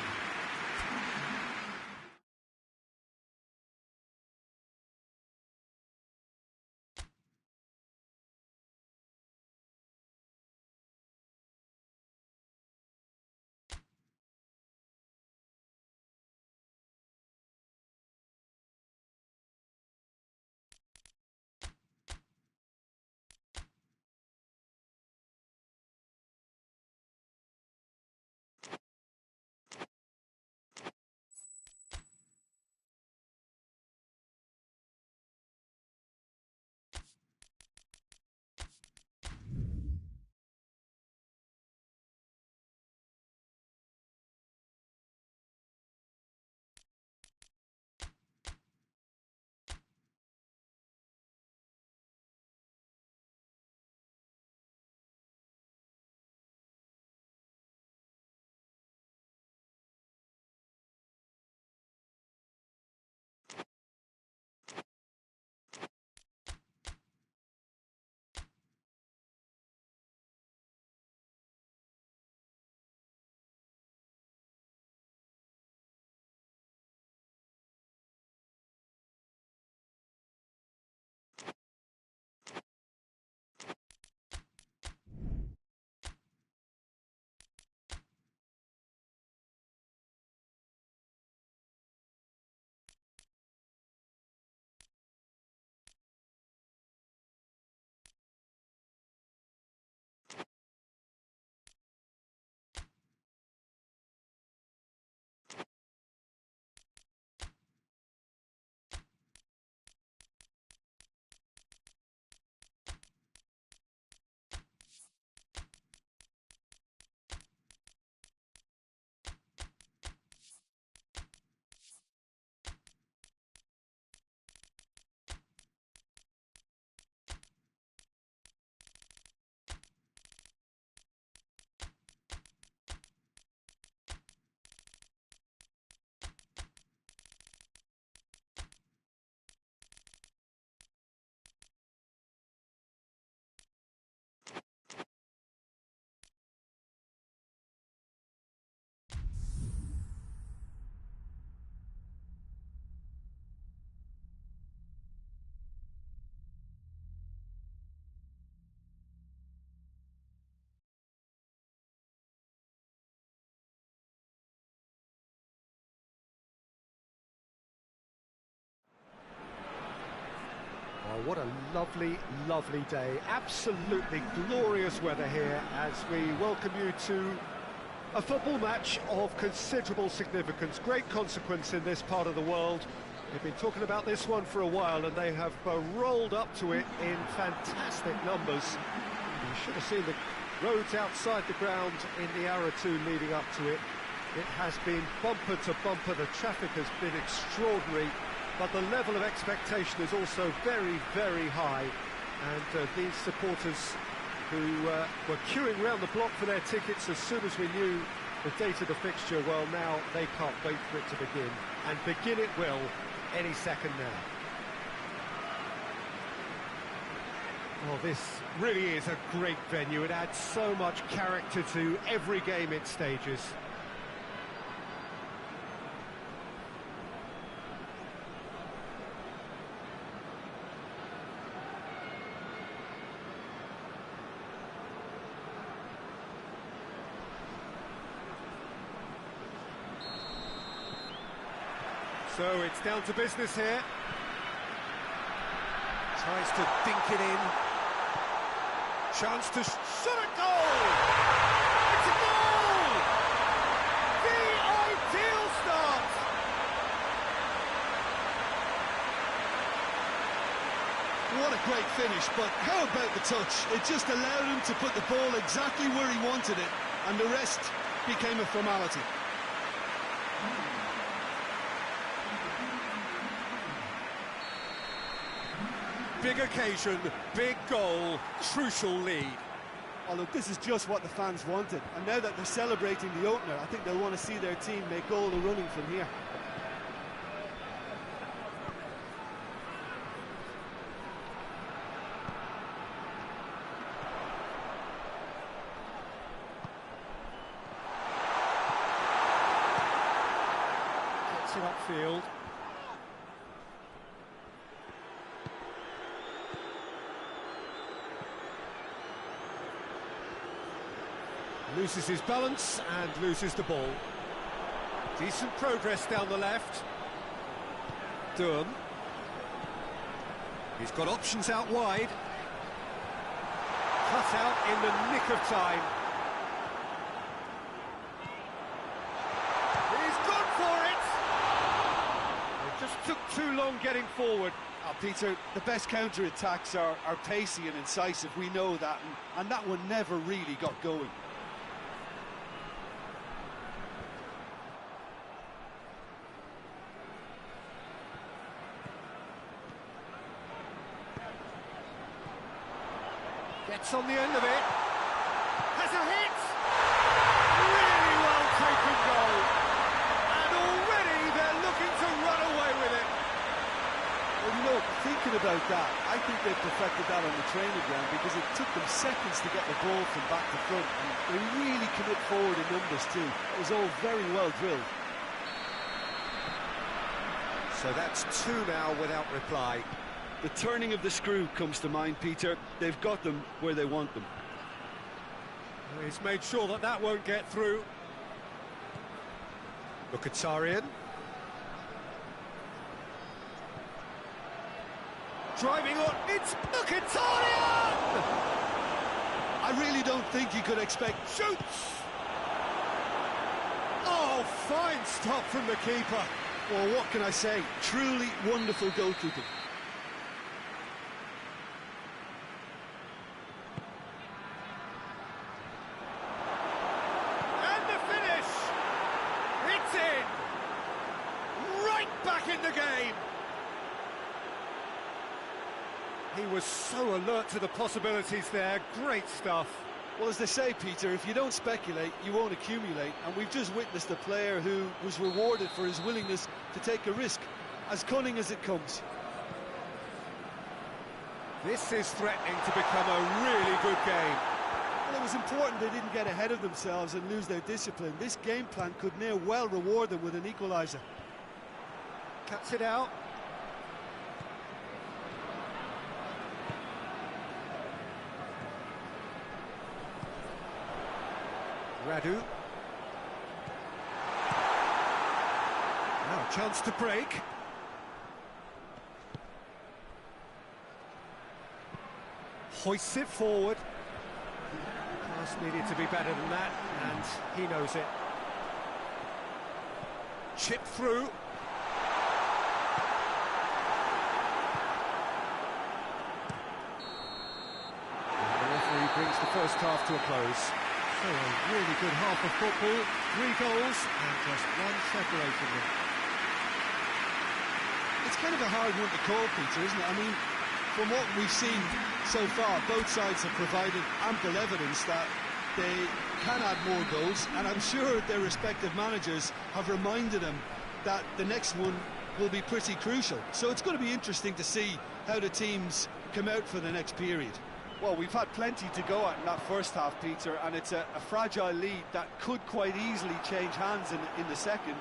Oh, what a lovely, lovely day. Absolutely glorious weather here as we welcome you to a football match of considerable significance, great consequence in this part of the world. They've been talking about this one for a while and they have rolled up to it in fantastic numbers. You should have seen the roads outside the ground in the hour or two leading up to it. It has been bumper to bumper, the traffic has been extraordinary, but the level of expectation is also very, very high. And these supporters who were queuing round the block for their tickets as soon as we knew the date of the fixture, well, now they can't wait for it to begin. And begin it will any second now. Well, this really is a great venue. It adds so much character to every game it stages. So it's down to business here. Tries to dink it in. Chance to shot a goal! It's a goal! The ideal start! What a great finish, but how about the touch? It just allowed him to put the ball exactly where he wanted it, and the rest became a formality. Big occasion, big goal, crucial lead. Oh look, this is just what the fans wanted, and now that they're celebrating the opener, I think they'll want to see their team make all the running from here. Gets it upfield. Loses his balance and loses the ball. Decent progress down the left. Durham. He's got options out wide. Cut out in the nick of time. He's gone for it! It just took too long getting forward. Oh, Peter, the best counter-attacks are pacey and incisive, we know that, and that one never really got going. Gets on the end of it. Has a hit! Really well taken goal. And already they're looking to run away with it. Well, you know, thinking about that, I think they perfected that on the training ground because it took them seconds to get the ball from back to front. And they really commit forward in numbers too. It was all very well drilled. So that's two now without reply. The turning of the screw comes to mind, Peter. They've got them where they want them. He's made sure that that won't get through. Mkhitaryan. Driving on, it's Mkhitaryan! I really don't think you could expect... Shoots! Oh, fine stop from the keeper. Well, what can I say? Truly wonderful goalkeeping. In the game. He was so alert to the possibilities there. Great stuff. Well, as they say, Peter, if you don't speculate, you won't accumulate. And we've just witnessed a player who was rewarded for his willingness to take a risk, as cunning as it comes. This is threatening to become a really good game. Well, it was important they didn't get ahead of themselves and lose their discipline. This game plan could now well reward them with an equaliser. Cuts it out. Radu. Now a chance to break. hoists it forward. Pass needed to be better than that, and he knows it. Chip through. The referee brings the first half to a close. So a really good half of football, 3 goals and just one separating them. It's kind of a hard one to call, Peter, isn't it? I mean, from what we've seen so far, both sides have provided ample evidence that they can add more goals, and I'm sure their respective managers have reminded them that the next one will be pretty crucial. So it's going to be interesting to see how the teams come out for the next period. Well, we've had plenty to go at in that first half, Peter, and it's a fragile lead that could quite easily change hands in the second.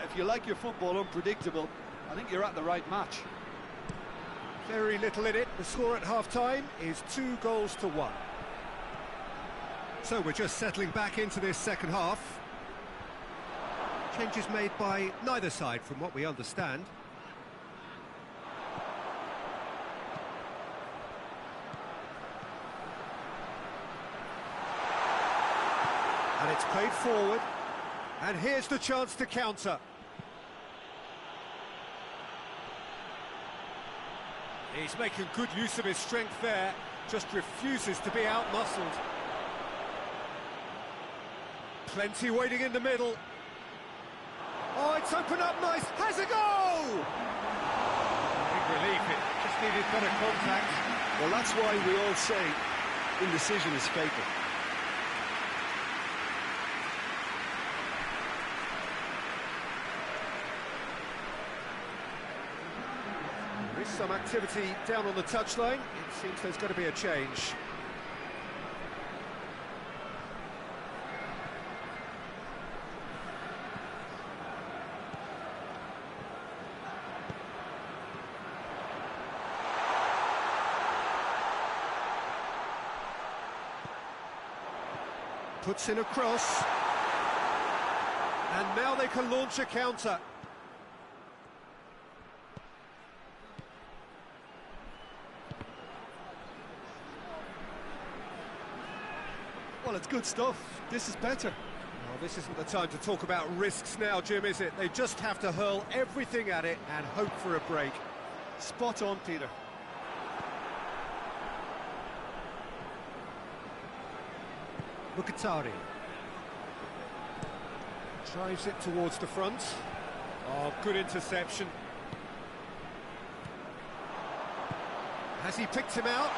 If you like your football unpredictable, I think you're at the right match. Very little in it. The score at half-time is 2-1. So we're just settling back into this second half. Changes made by neither side from what we understand. And it's played forward. And here's the chance to counter. He's making good use of his strength there, just refuses to be out-muscled. Plenty waiting in the middle. Oh, it's opened up nice, has a goal! Big relief, it just needed better contact. Well, that's why we all say indecision is fatal. There is some activity down on the touchline. It seems there's going to be a change. Puts in a cross. And now they can launch a counter. Well, it's good stuff. This is better. Well, this isn't the time to talk about risks now, Jim, is it? They just have to hurl everything at it and hope for a break. Spot on, Peter. Mukatari drives it towards the front. Oh, good interception. Has he picked him out?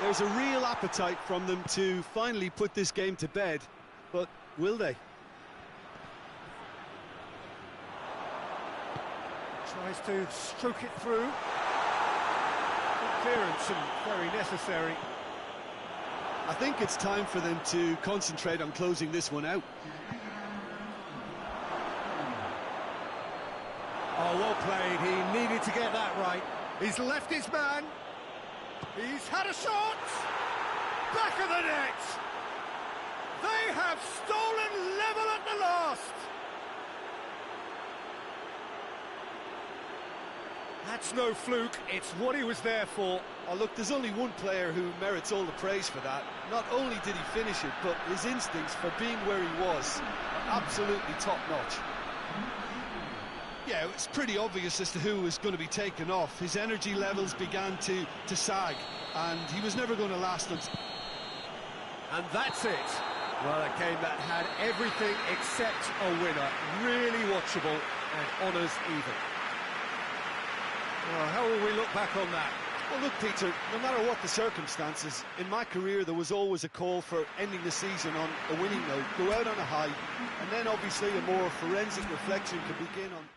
There's a real appetite from them to finally put this game to bed, but will they? Tries to stroke it through. Clearance and very necessary. I think it's time for them to concentrate on closing this one out. Oh, well played. He needed to get that right. He's left his man. He's had a shot. Back of the net. They have stolen level at the last. That's no fluke, it's what he was there for. Oh, look, there's only one player who merits all the praise for that. Not only did he finish it, but his instincts for being where he was are absolutely top-notch. Yeah, it's pretty obvious as to who was going to be taken off. His energy levels began to sag, and he was never going to last until... And that's it. Well, a game that had everything except a winner. Really watchable and honours even. Well, how will we look back on that? Well, look, Peter, no matter what the circumstances, in my career there was always a call for ending the season on a winning note, go out on a high, and then obviously a more forensic reflection could begin on...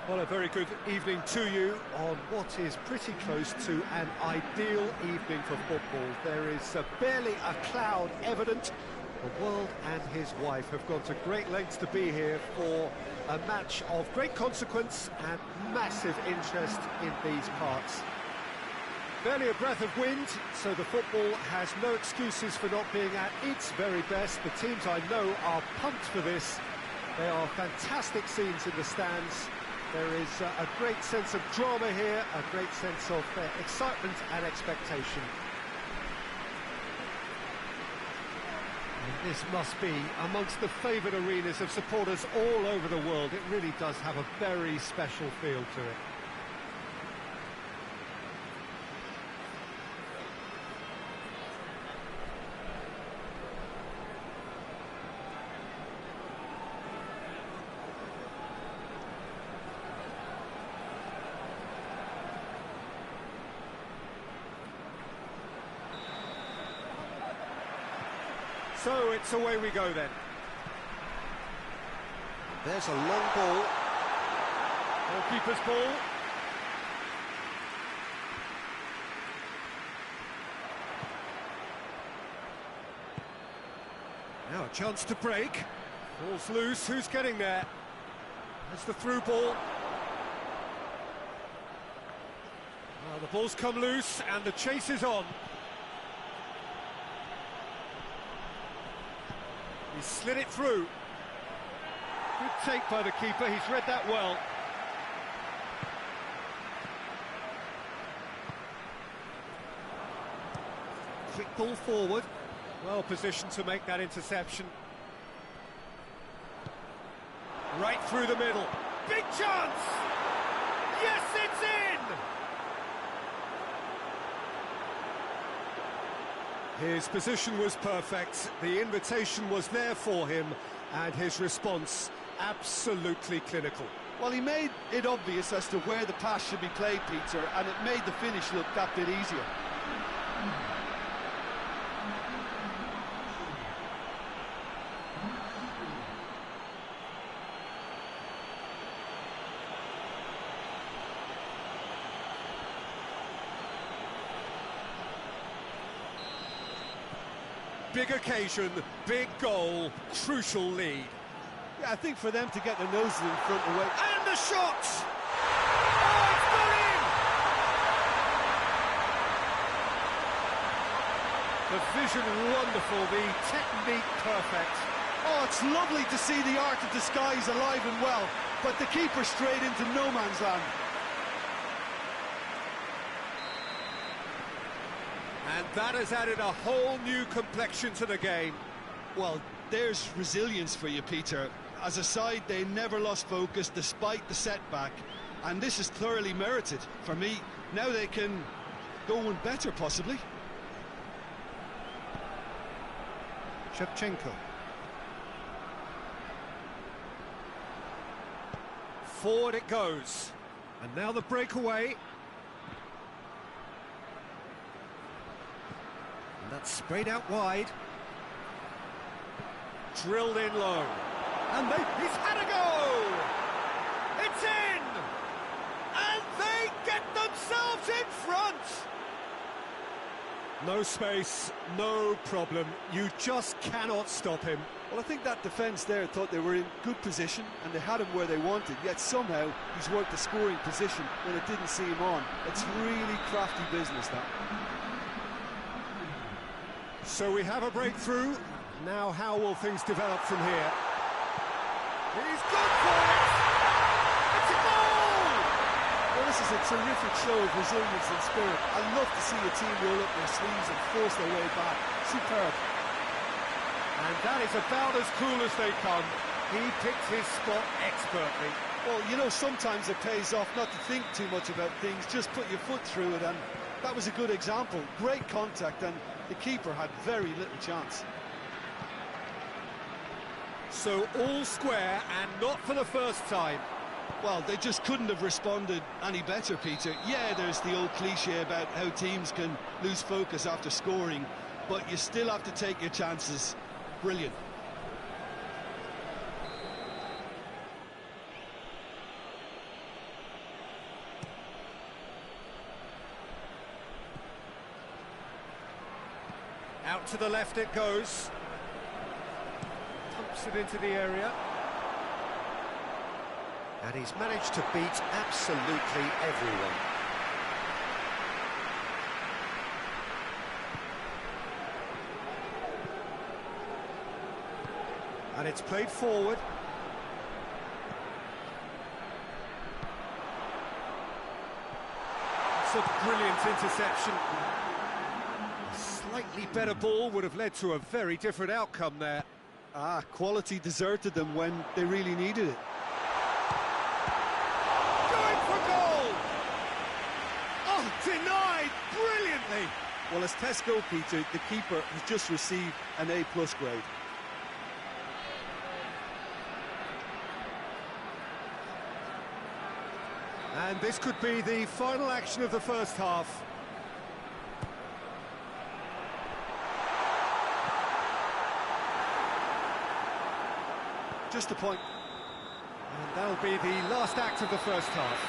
Well, a very good evening to you on what is pretty close to an ideal evening for football. There is barely a cloud evident. The world and his wife have gone to great lengths to be here for a match of great consequence and massive interest in these parts. Barely a breath of wind, so the football has no excuses for not being at its very best. The teams I know are pumped for this. There are fantastic scenes in the stands. There is a great sense of drama here, a great sense of excitement and expectation. And this must be amongst the favoured arenas of supporters all over the world. It really does have a very special feel to it. So it's away we go then. There's a long ball. Goalkeeper's ball. Now a chance to break. Ball's loose, who's getting there? There's the through ball. Well, the ball's come loose and the chase is on. He slid it through. Good take by the keeper, he's read that well. Quick ball forward. Well positioned to make that interception. Right through the middle. Big chance! Yes, it's in! His position was perfect, the invitation was there for him, and his response absolutely clinical. Well, he made it obvious as to where the pass should be played, Peter, and it made the finish look that bit easier. Big occasion, big goal, crucial lead. Yeah, I think for them to get their noses in front away. And the shot! Oh, it's gone in! The vision wonderful, the technique perfect. Oh, it's lovely to see the art of the skies alive and well, but the keeper straight into no man's land. And that has added a whole new complexion to the game. Well, there's resilience for you, Peter. As a side, they never lost focus despite the setback, and this is thoroughly merited. For me, now they can go one better, possibly. Shevchenko. Forward it goes. And now the breakaway. And that's sprayed out wide. Drilled in low. And he's had a go! It's in! And they get themselves in front! No space, no problem. You just cannot stop him. Well, I think that defence there thought they were in good position and they had him where they wanted, yet somehow he's worked the scoring position when it didn't see him on. It's really crafty business, that. So we have a breakthrough. Now how will things develop from here? He's gone for it! It's a goal! Well, this is a terrific show of resilience and spirit. I love to see a team roll up their sleeves and force their way back. Superb. And that is about as cool as they come. He picked his spot expertly. Well, you know, sometimes it pays off not to think too much about things, just put your foot through it, and that was a good example. Great contact, and the keeper had very little chance. So all square, and not for the first time. Well, they just couldn't have responded any better, Peter. Yeah, there's the old cliche about how teams can lose focus after scoring, but you still have to take your chances. Brilliant. Out to the left it goes. Pumps it into the area. And he's managed to beat absolutely everyone. And it's played forward. It's a brilliant interception. A slightly better ball would have led to a very different outcome there. Quality deserted them when they really needed it. Going for goal! Oh, denied brilliantly! Well, as test goalkeeper, the keeper has just received an A+ grade. And this could be the final action of the first half. Just a point. And that'll be the last act of the first half.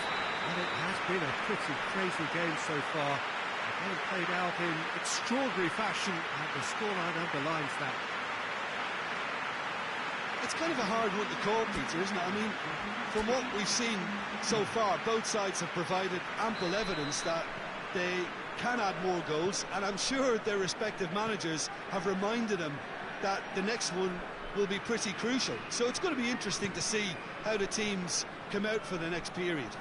And it has been a pretty crazy game so far. The game played out in extraordinary fashion, and the scoreline underlines that. It's kind of a hard one to call, Peter, isn't it? I mean, from what we've seen so far, both sides have provided ample evidence that they can add more goals, and I'm sure their respective managers have reminded them that the next one will be pretty crucial. So it's going to be interesting to see how the teams come out for the next period.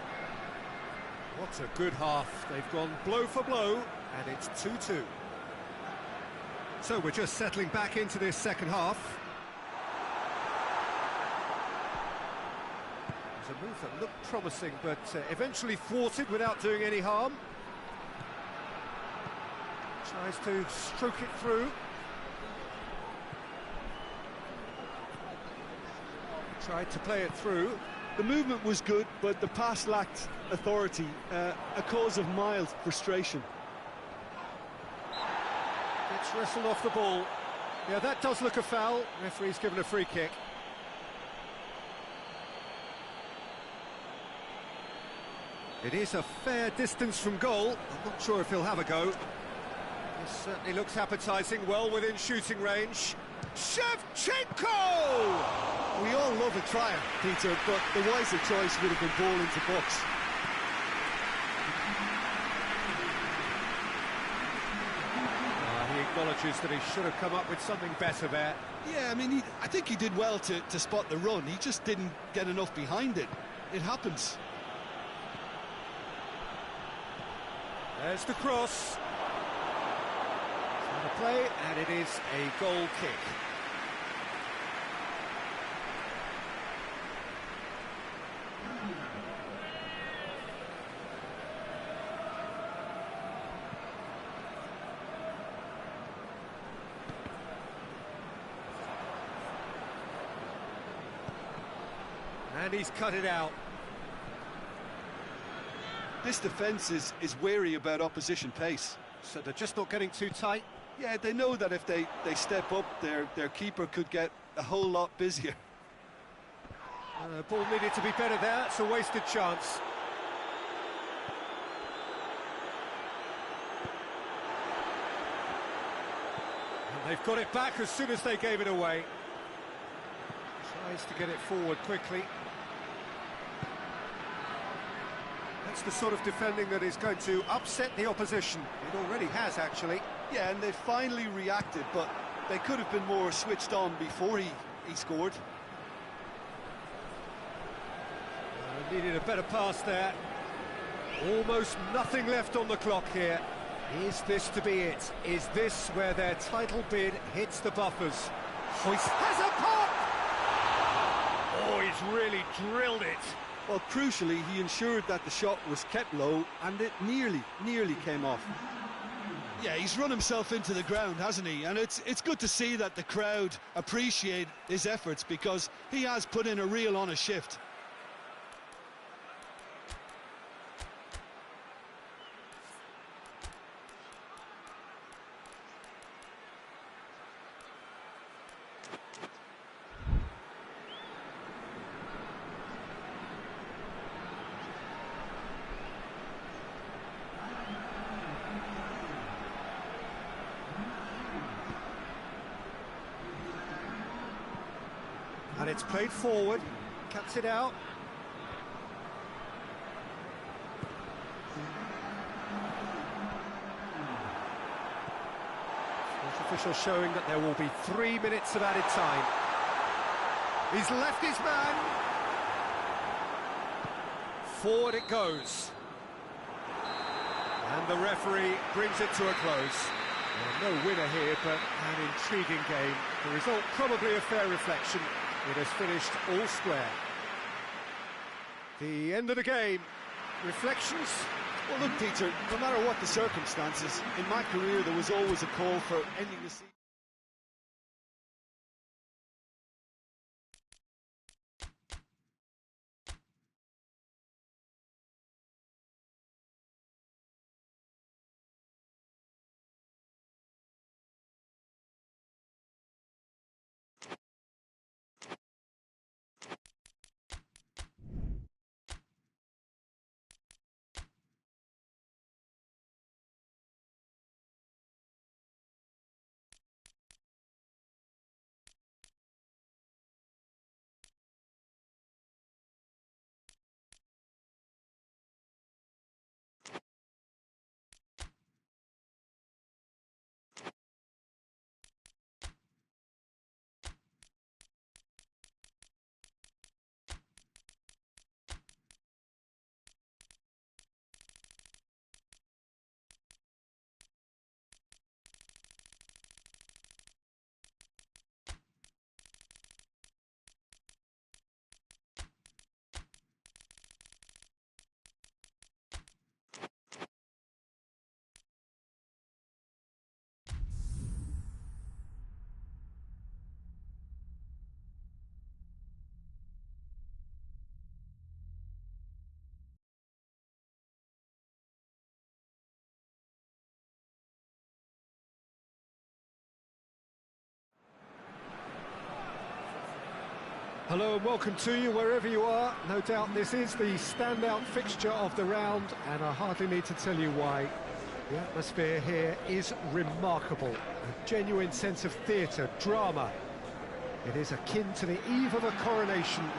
What a good half. They've gone blow for blow, and it's 2-2. So we're just settling back into this second half. A move that looked promising, but eventually thwarted without doing any harm. Tries to stroke it through. Tried to play it through. The movement was good, but the pass lacked authority, a cause of mild frustration. It's wrestled off the ball. Yeah, that does look a foul. Referee's given a free kick. It is a fair distance from goal. I'm not sure if he'll have a go. This certainly looks appetising, well within shooting range. Shevchenko! We all love a trier, Peter, but the wiser choice would have been ball into box. He acknowledges that he should have come up with something better there. Yeah, I mean, I think he did well to spot the run. He just didn't get enough behind it. It happens. There's the cross. It's on the play, and it is a goal kick. And he's cut it out. This defence is wary about opposition pace. So they're just not getting too tight? Yeah, they know that if they step up, their keeper could get a whole lot busier. Ball needed to be better there. It's a wasted chance. And they've got it back as soon as they gave it away. Tries to get it forward quickly. That's the sort of defending that is going to upset the opposition. It already has, actually. Yeah, and they finally reacted, but they could have been more switched on before he scored. Needed a better pass there. Almost nothing left on the clock here. Is this to be it? Is this where their title bid hits the buffers? Hoist has a pop! Oh, he's really drilled it. Well, crucially, he ensured that the shot was kept low, and it nearly came off. Yeah, he's run himself into the ground, hasn't he? And it's good to see that the crowd appreciate his efforts, because he has put in a real honest shift. And it's played forward, cuts it out. Sports official showing that there will be 3 minutes of added time. He's left his man. Forward it goes. And the referee brings it to a close. Well, no winner here, but an intriguing game. The result probably a fair reflection. It has finished all square. The end of the game. Reflections? Well, look, Peter, no matter what the circumstances, in my career there was always a call for ending the season. Hello and welcome to you wherever you are. No doubt this is the standout fixture of the round, and I hardly need to tell you why. The atmosphere here is remarkable. A genuine sense of theatre, drama. It is akin to the eve of a coronation,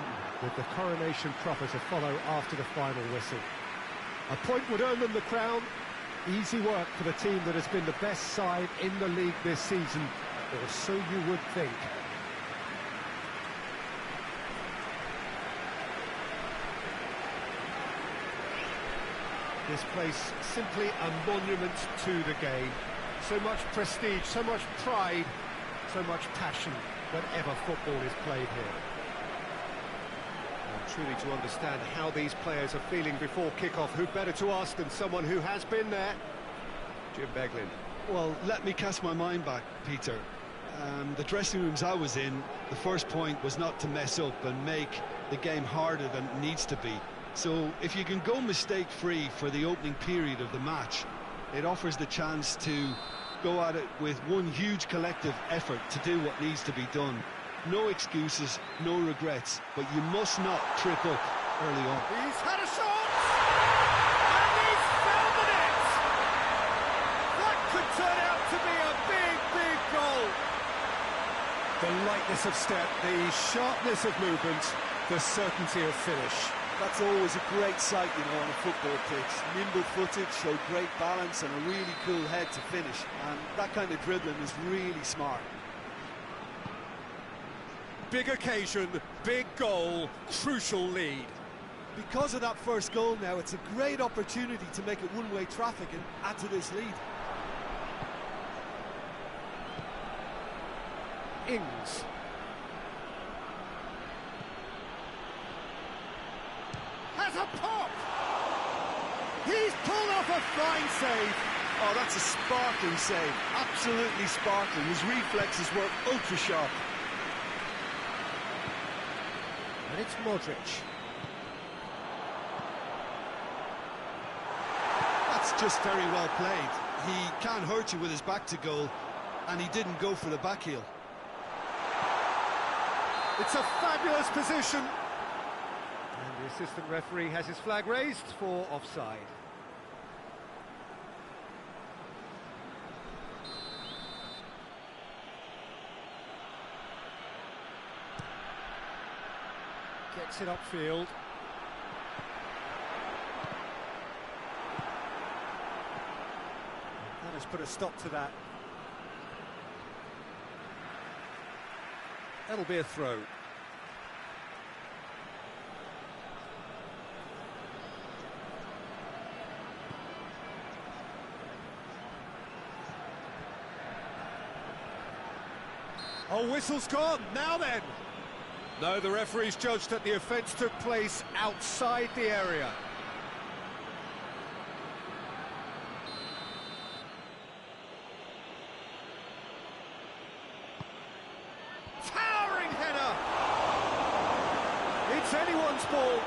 with the coronation proper to follow after the final whistle. A point would earn them the crown. Easy work for the team that has been the best side in the league this season, or so you would think. This place simply a monument to the game. So much prestige, so much pride, so much passion whenever football is played here. And truly to understand how these players are feeling before kick-off, who better to ask than someone who has been there? Jim Beglin. Well, let me cast my mind back, Peter. The dressing rooms I was in, the first point was not to mess up and make the game harder than it needs to be. So if you can go mistake-free for the opening period of the match, it offers the chance to go at it with one huge collective effort to do what needs to be done. No excuses, no regrets, but you must not trip up early on. He's had a shot! And he's found the net! That could turn out to be a big, big goal! The lightness of step, the sharpness of movement, the certainty of finish. That's always a great sight, you know, on a football pitch. Nimble-footed, showed great balance and a really cool head to finish. And that kind of dribbling is really smart. Big occasion, big goal, crucial lead. Because of that first goal now, it's a great opportunity to make it one-way traffic and add to this lead. Ings. Has a pop! He's pulled off a fine save. Oh, that's a sparkling save. Absolutely sparkling. His reflexes were ultra-sharp. And it's Modric. That's just very well played. He can't hurt you with his back to goal, and he didn't go for the back heel. It's a fabulous position. And the assistant referee has his flag raised for offside. Gets it upfield. That has put a stop to that. That'll be a throw. Oh, whistle's gone. Now then. No, the referee's judged that the offence took place outside the area. Towering header! It's anyone's ball.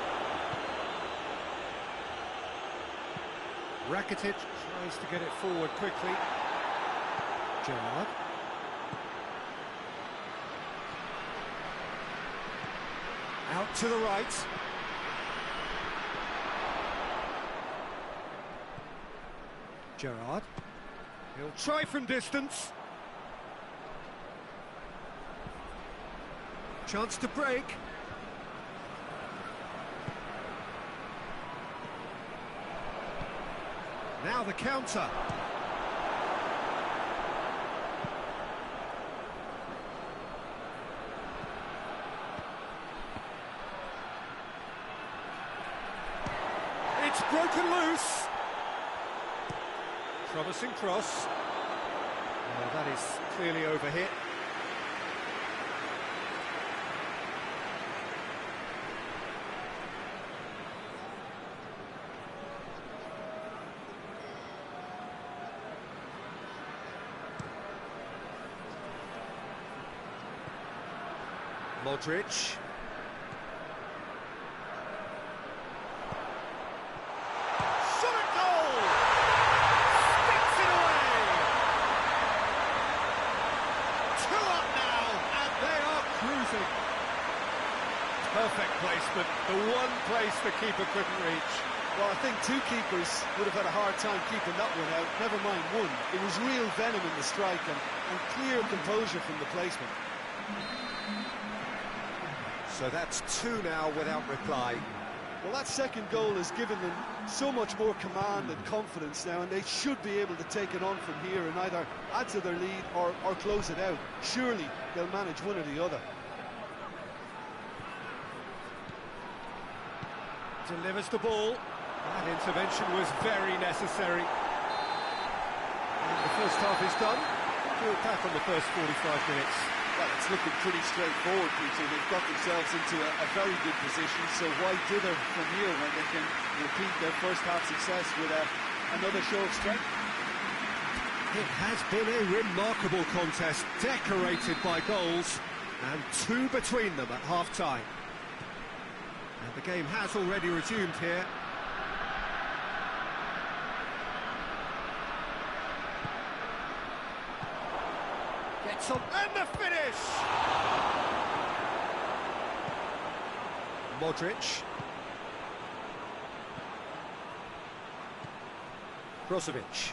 Rakitic tries to get it forward quickly. Gerrard. Out to the right. Gerrard. He'll try from distance. Chance to break. Now the counter. It's broken loose. Promising cross. Oh, that is clearly overhit. Modric. Perfect placement, the one place the keeper couldn't reach. Well, I think two keepers would have had a hard time keeping that one out, never mind one. It was real venom in the strike and clear composure from the placement. So that's two now without reply. Well, that second goal has given them so much more command and confidence now, and they should be able to take it on from here and either add to their lead or close it out. Surely they'll manage one or the other. Delivers the ball. That intervention was very necessary. And the first half is done. We'll back on the first 45 minutes. Well, it's looking pretty straightforward, Peter. They've got themselves into a very good position, so why dither from here when they can repeat their first half success with another show of strength? It has been a remarkable contest, decorated by goals, and two between them at half-time. And the game has already resumed here. Gets on, and the finish! Modric. Brozovic.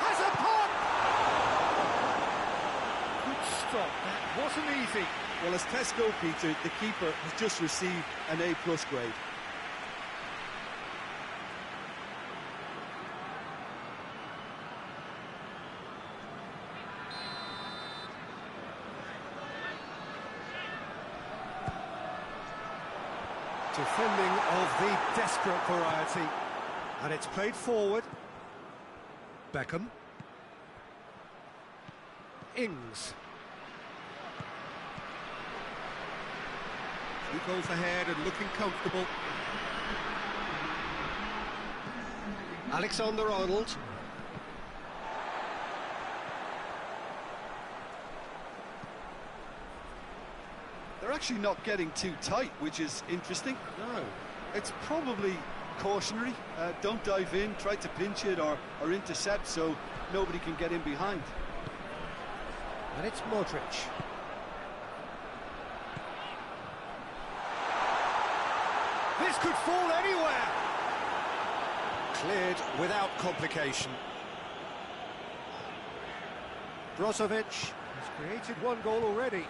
Has a pop! Good stop, that wasn't easy. Well, as tests go, Peter, the keeper has just received an A+ grade. Defending of the desperate variety, and it's played forward. Beckham. Ings. 2 goals ahead and looking comfortable. Alexander-Arnold. They're actually not getting too tight, which is interesting. No. It's probably cautionary. Don't dive in, try to pinch it or intercept so nobody can get in behind. And it's Modric. This could fall anywhere. Cleared without complication. Brozovic Created one goal already.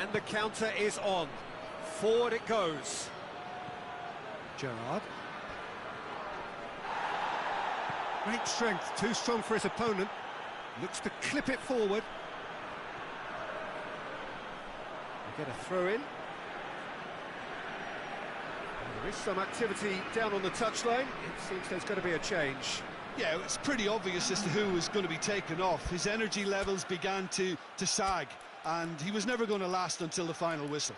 And the counter is on. Forward it goes. Gerrard. Great strength, too strong for his opponent. Looks to clip it forward. We get a throw in. There is some activity down on the touchline. It seems there's going to be a change. Yeah, it's pretty obvious as to who was going to be taken off. His energy levels began to sag, and he was never going to last until the final whistle.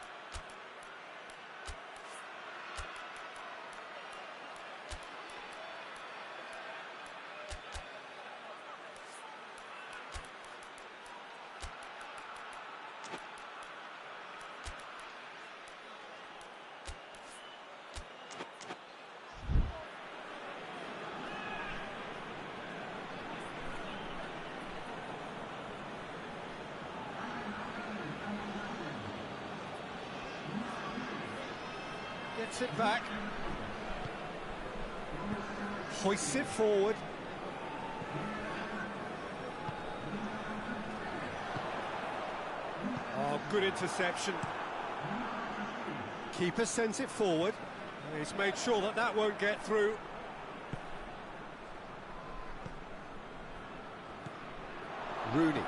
Gets it back. Hoists it forward. Oh, good interception. Keeper sends it forward. He's made sure that that won't get through. Rooney.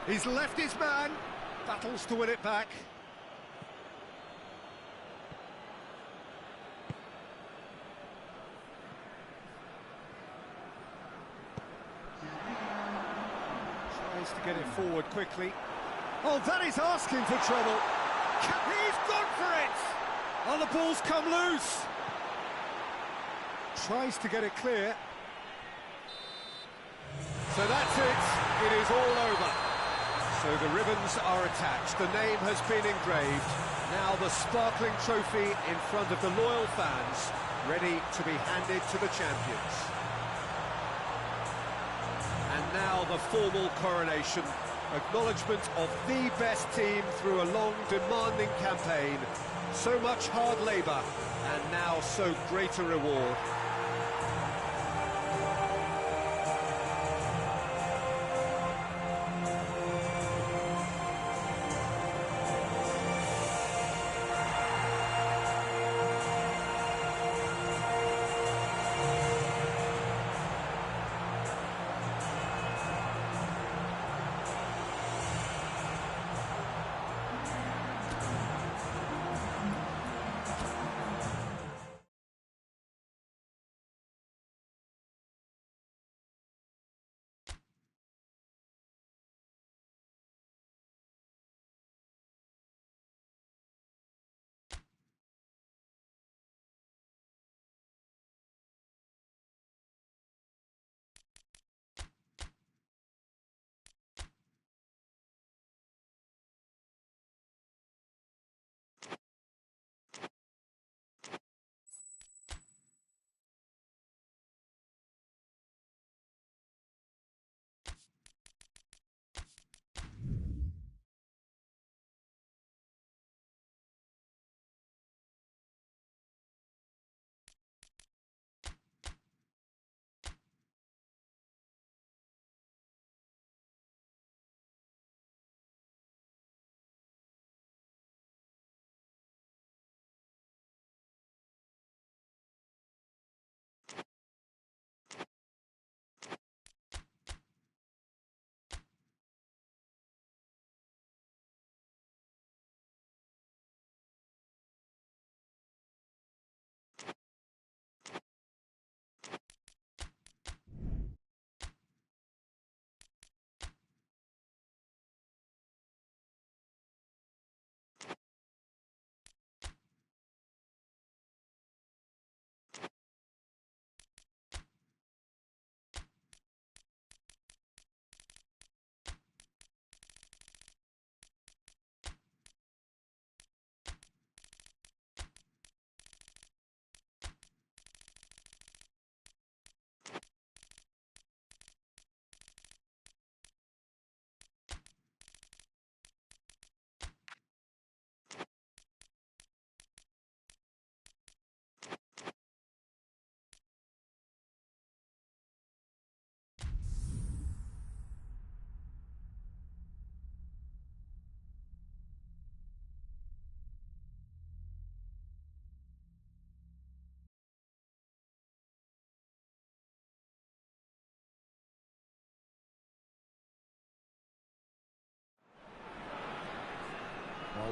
He's left his man. Battles to win it back. Tries to get it forward quickly. Oh, that is asking for trouble. He's gone for it! Oh, the ball's come loose. Tries to get it clear. So that's it. It is all over. So the ribbons are attached. The name has been engraved. Now the sparkling trophy in front of the loyal fans, ready to be handed to the champions. And now the formal coronation, acknowledgement of the best team through a long, demanding campaign. So much hard labour, and now so great a reward.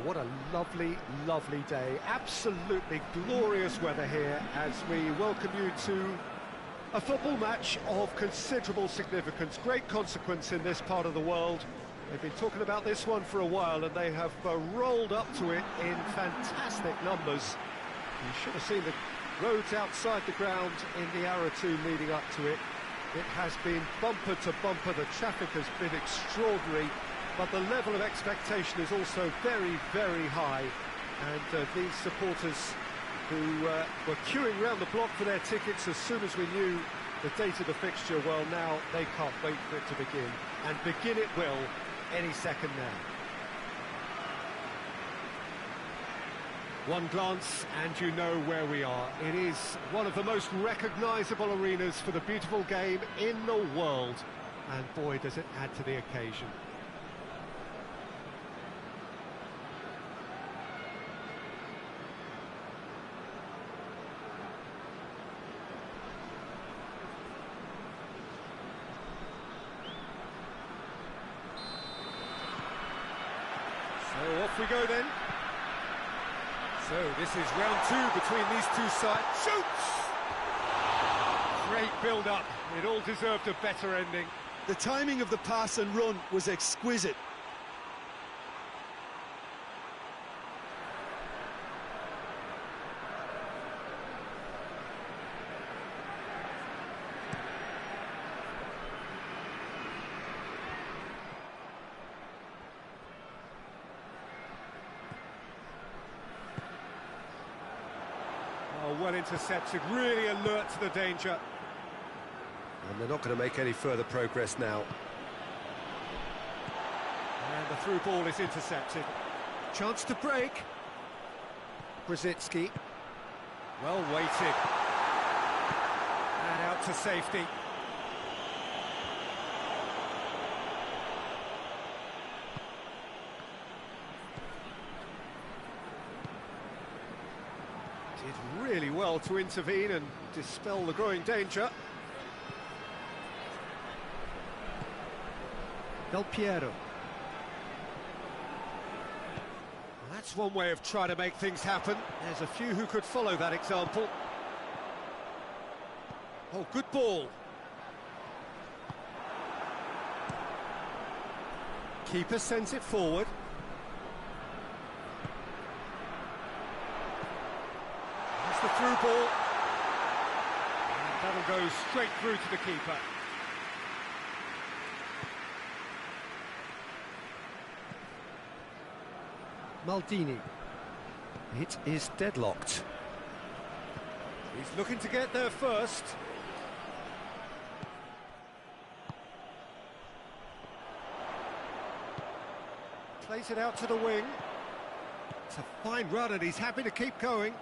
what a lovely, lovely day. Absolutely glorious weather here as we welcome you to a football match of considerable significance, great consequence in this part of the world. They've been talking about this one for a while and they have rolled up to it in fantastic numbers. You should have seen the roads outside the ground in the hour or two leading up to it. It has been bumper to bumper, the traffic has been extraordinary, but the level of expectation is also very, very high. And these supporters who were queuing round the block for their tickets as soon as we knew the date of the fixture, well, now they can't wait for it to begin. And begin it will any second now. One glance and you know where we are. It is one of the most recognisable arenas for the beautiful game in the world. And boy, does it add to the occasion. So off we go then. So this is round two between these two sides. Shoots! Great build-up. It all deserved a better ending. The timing of the pass and run was exquisite. Well intercepted, really alert to the danger. And they're not going to make any further progress now. And the through ball is intercepted. Chance to break. Brzezinski. Well weighted. And out to safety. Did really well to intervene and dispel the growing danger. Del Piero. Well, that's one way of trying to make things happen. There's a few who could follow that example. Oh, good ball. Keeper sends it forward. That's the through ball. And that'll go straight through to the keeper. Maldini. It is deadlocked. He's looking to get there first. Plays it out to the wing. It's a fine run and he's happy to keep going.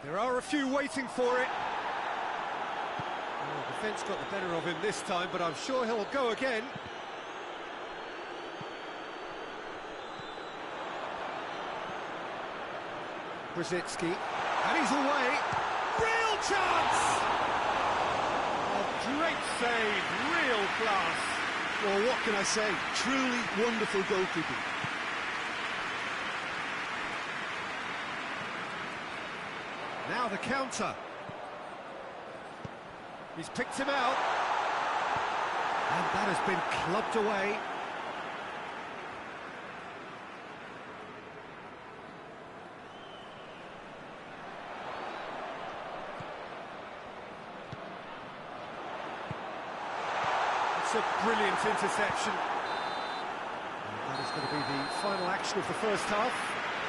There are a few waiting for it. Oh, the defence got the better of him this time, but I'm sure he'll go again. Brzezinski, and he's away. Real chance! Oh, great save, real class. Well, what can I say? Truly wonderful goalkeeping. Now the counter. He's picked him out. And that has been clubbed away. A brilliant interception. And that is going to be the final action of the first half.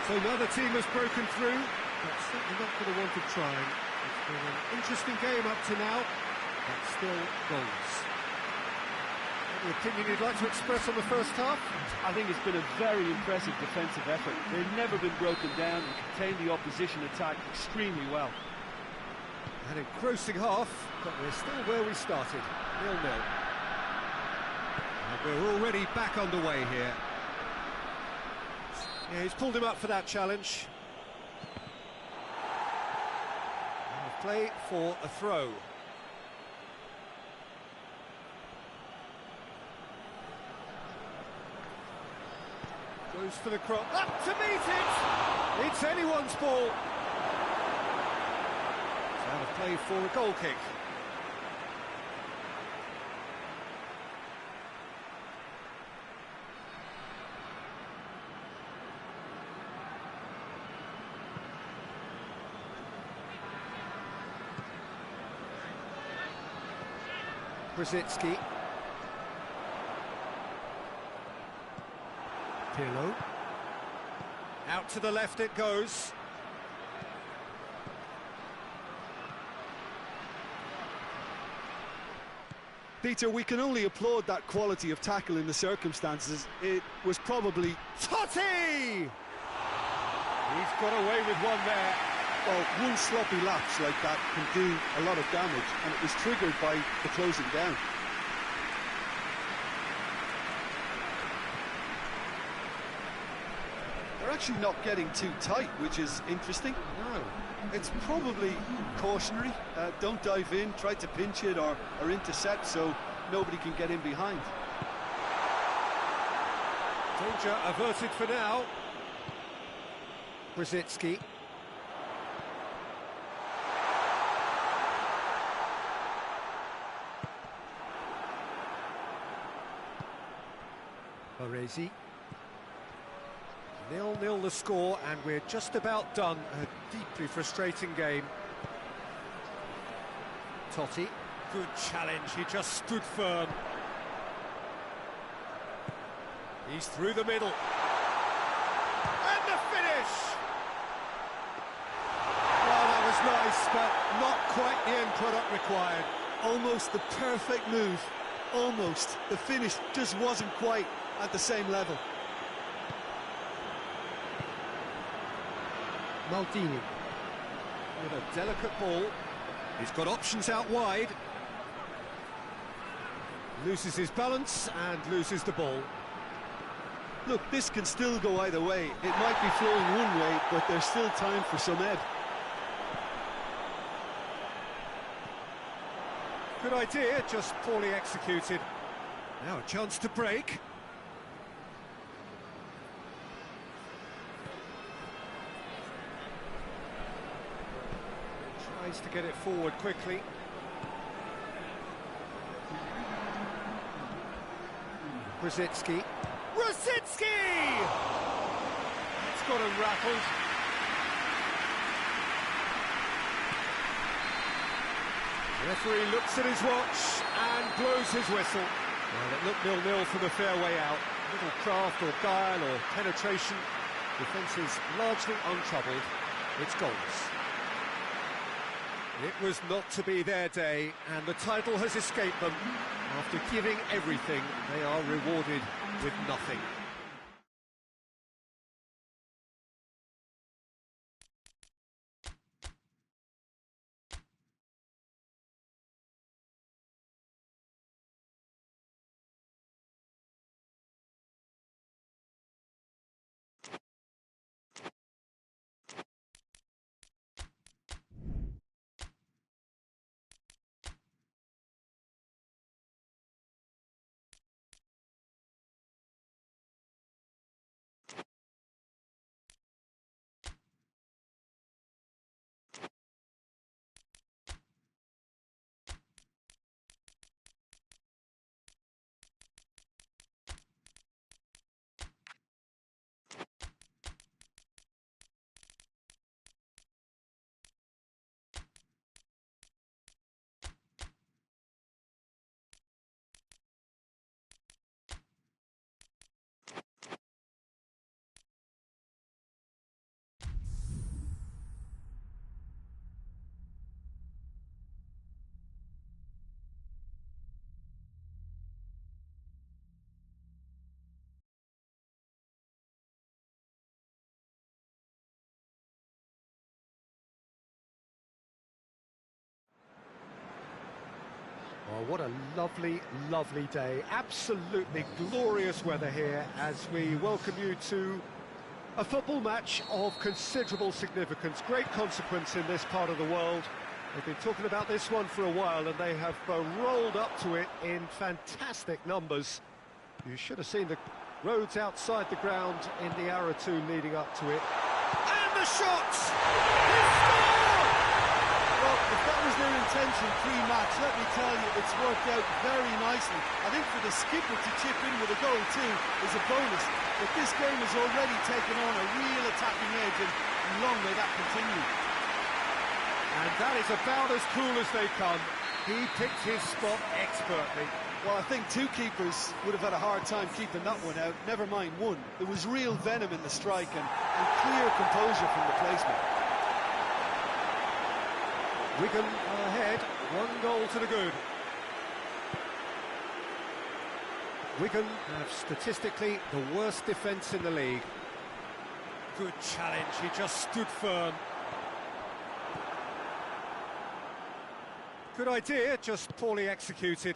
So neither team has broken through, but certainly not for the want of trying. It's been an interesting game up to now, but still goals. Any opinion you'd like to express on the first half? I think it's been a very impressive defensive effort. They've never been broken down and contained the opposition attack extremely well. An engrossing half, but we're still where we started, 0-0. We're already back underway here. Yeah, he's pulled him up for that challenge. And play for a throw. Goes for the cross. Up to meet it! It's anyone's ball. It's out of play for a goal kick. Brzezinski. Pirlo. Out to the left it goes. Peter, we can only applaud that quality of tackle in the circumstances. It was probably... Totti! He's got away with one there. Well, one sloppy lapse like that can do a lot of damage, and it was triggered by the closing down. They're actually not getting too tight, which is interesting. No. It's probably cautionary. Don't dive in, try to pinch it or intercept so nobody can get in behind. Danger averted for now. Brzezinski. Baresi. 0-0 the score, and we're just about done. A deeply frustrating game. Totti, good challenge, he just stood firm. He's through the middle. And the finish! Well, that was nice, but not quite the end product required. Almost the perfect move. Almost. The finish just wasn't quite at the same level. Maldini with a delicate ball. He's got options out wide. Loses his balance and loses the ball. Look, this can still go either way. It might be flowing one way, but there's still time for some ebb. Good idea, just poorly executed. Now a chance to break. Tries to get it forward quickly. Brzezinski. Brzezinski! It's got him rattled. The referee looks at his watch and blows his whistle. Well, it looked 0-0 from the fairway out. Little craft or guile or penetration. Defence is largely untroubled. It's goals. It was not to be their day, and the title has escaped them. After giving everything, they are rewarded with nothing. Oh, what a lovely, lovely day. Absolutely glorious weather here as we welcome you to a football match of considerable significance. Great consequence in this part of the world. They've been talking about this one for a while and they have rolled up to it in fantastic numbers. You should have seen the Roads outside the ground in the hour or two leading up to it. And the shot! Well, if that was their intention pre-match, let me tell you, it's worked out very nicely. I think for the skipper to chip in with a goal too is a bonus. But this game has already taken on a real attacking edge, and long may that continue. And that is about as cool as they come. He picked his spot expertly. Well, I think two keepers would have had a hard time keeping that one out, never mind one. There was real venom in the strike and clear composure from the placement. Wigan are ahead, 1 goal to the good. Wigan have statistically the worst defence in the league. Good challenge, he just stood firm. Good idea, just poorly executed.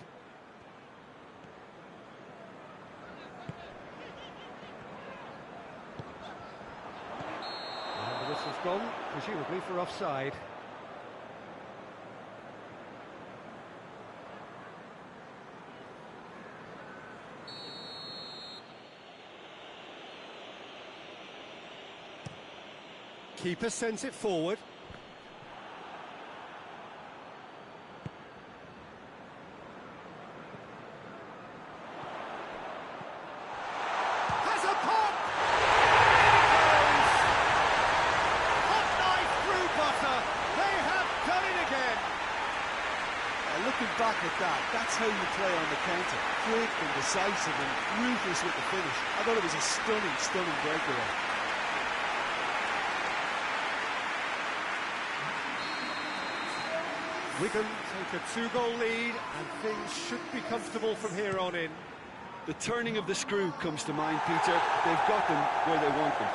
And the whistle's gone, presumably for offside. Keeper sends it forward. Has a pop! Hot knife through butter. They have done it again. Looking back at that, that's how you play on the counter. Quick and decisive and ruthless with the finish. I thought it was a stunning, stunning breakaway. Wigan take a 2-goal lead and things should be comfortable from here on in. The turning of the screw comes to mind, Peter. They've got them where they want them.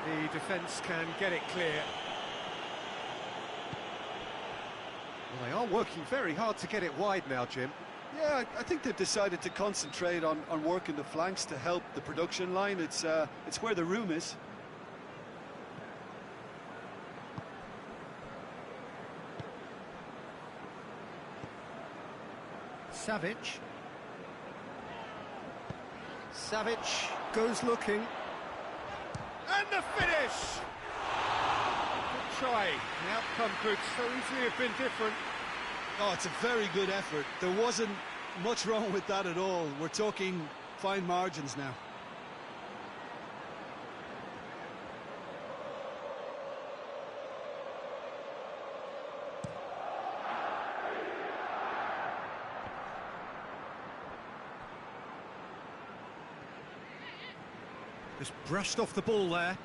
And the defence can get it clear. Well, they are working very hard to get it wide now, Jim. Yeah, I think they've decided to concentrate on working the flanks to help the production line. It's where the room is. Savic goes looking. And the finish! Good try. The outcome could so easily have been different. Oh, it's a very good effort. There wasn't much wrong with that at all. We're talking fine margins now. Just brushed off the ball there.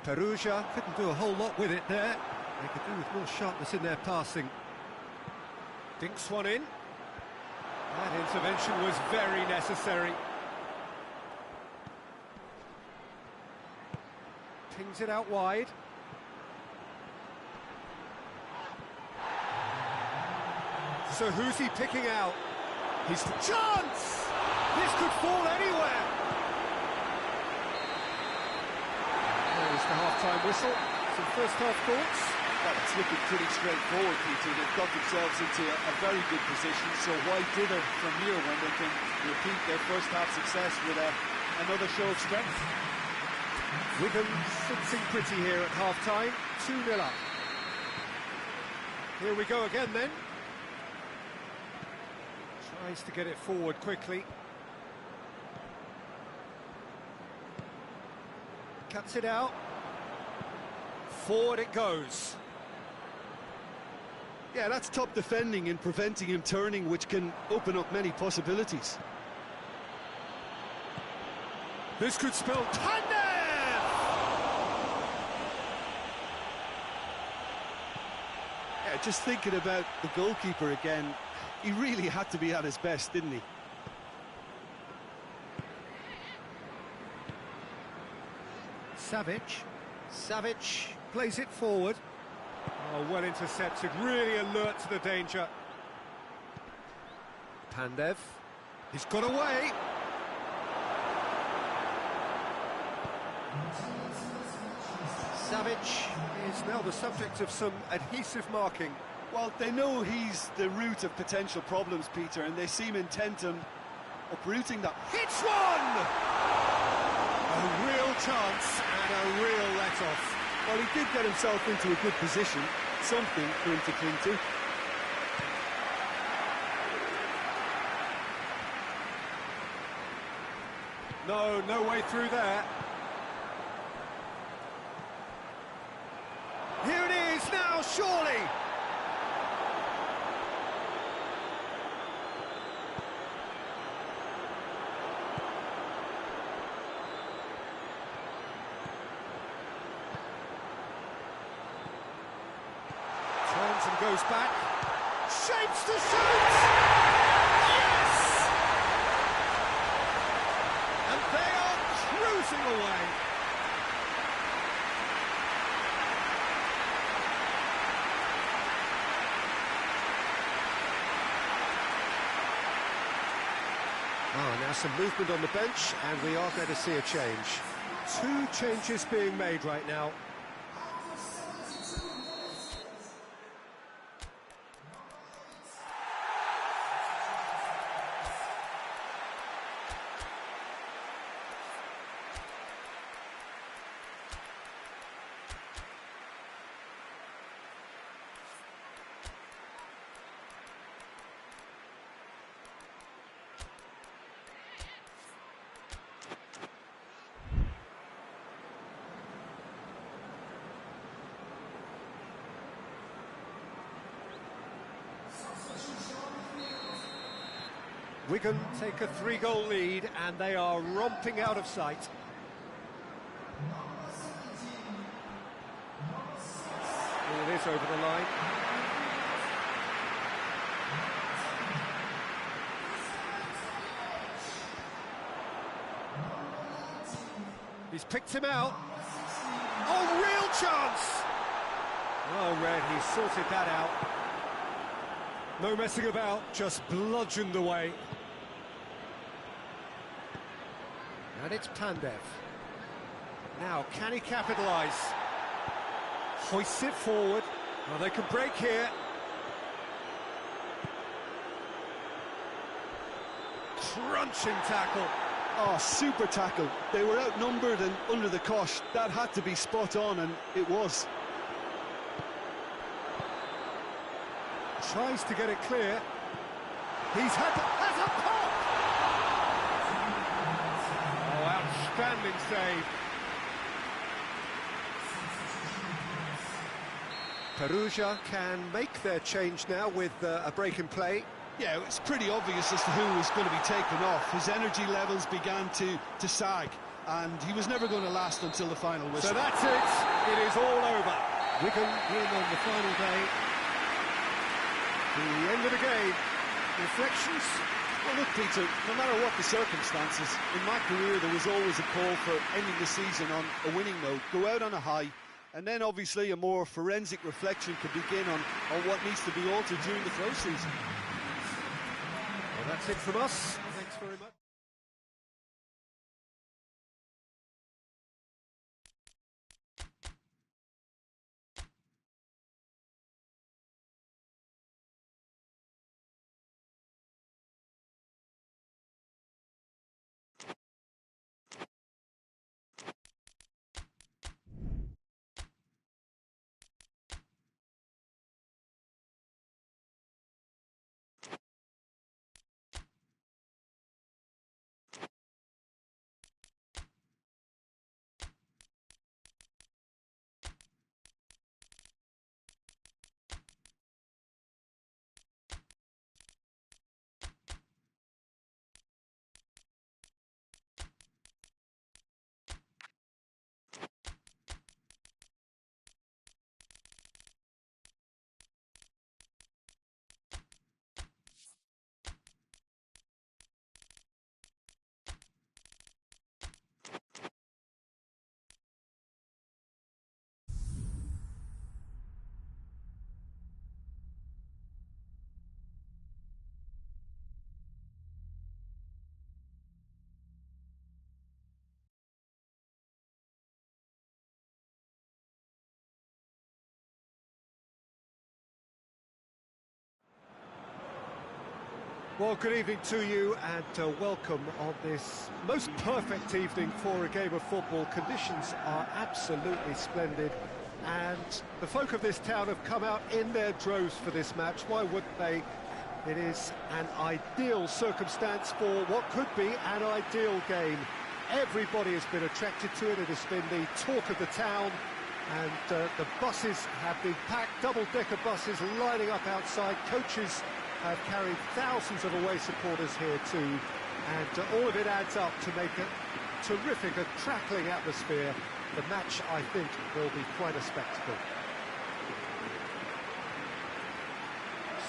Perugia couldn't do a whole lot with it there. They could do with more sharpness in their passing. Dinks one in. That intervention was very necessary. Pings it out wide. So who's he picking out? He's the chance! This could fall anywhere! There's the half-time whistle. Some first-half thoughts? Well, it's looking pretty straightforward, Peter. They've got themselves into a very good position, so why dither from here when they can repeat their first-half success with another show of strength? Wigan sitting pretty here at half-time, 2-0 up. Here we go again then. Tries to get it forward quickly. Cuts it out. Forward it goes. Yeah, that's top defending and preventing him turning, which can open up many possibilities. This could spell Tanev! Yeah, just thinking about the goalkeeper again, he really had to be at his best, didn't he? Savic plays it forward. Oh, well intercepted, really alert to the danger. Pandev, he's got away. Savic is now the subject of some adhesive marking. Well, they know he's the root of potential problems, Peter, and they seem intent on uprooting that. Hits one! A real chance and a real let-off. Well, he did get himself into a good position, something for him to cling to. No way through there. Here it is now, surely! Turns and goes back. Shapes to shoot! Yes! And they are cruising away. Oh, now some movement on the bench, and we are going to see a change. Two changes being made right now. Wigan take a 3-goal lead, and they are romping out of sight. Here it is over the line. He's picked him out. Oh, real chance! Oh, Red, he's sorted that out. No messing about, just bludgeoned away. And it's Pandev. Now, can he capitalise? Hoists it forward. Well, they can break here. Crunching tackle. Oh, super tackle. They were outnumbered and under the cosh. That had to be spot on, and it was. Tries to get it clear. He's has a pop! Oh, outstanding save. Perugia can make their change now with a break in play. Yeah, it's pretty obvious as to who was going to be taken off. His energy levels began to sag, and he was never going to last until the final whistle. So that's it. It is all over. Wigan in on the final day. The end of the game. Reflections? Well, look, Peter, no matter what the circumstances, in my career there was always a call for ending the season on a winning note, go out on a high, and then obviously a more forensic reflection could begin on what needs to be altered during the close season. Well, that's it from us. Thanks very much. Well, good evening to you and welcome on this most perfect evening for a game of football. Conditions are absolutely splendid and the folk of this town have come out in their droves for this match. Why wouldn't they? It is an ideal circumstance for what could be an ideal game. Everybody has been attracted to it. It has been the talk of the town, and the buses have been packed, double-decker buses lining up outside. Coaches have carried thousands of away supporters here too, and all of it adds up to make a terrific, a crackling atmosphere. The match, I think, will be quite a spectacle.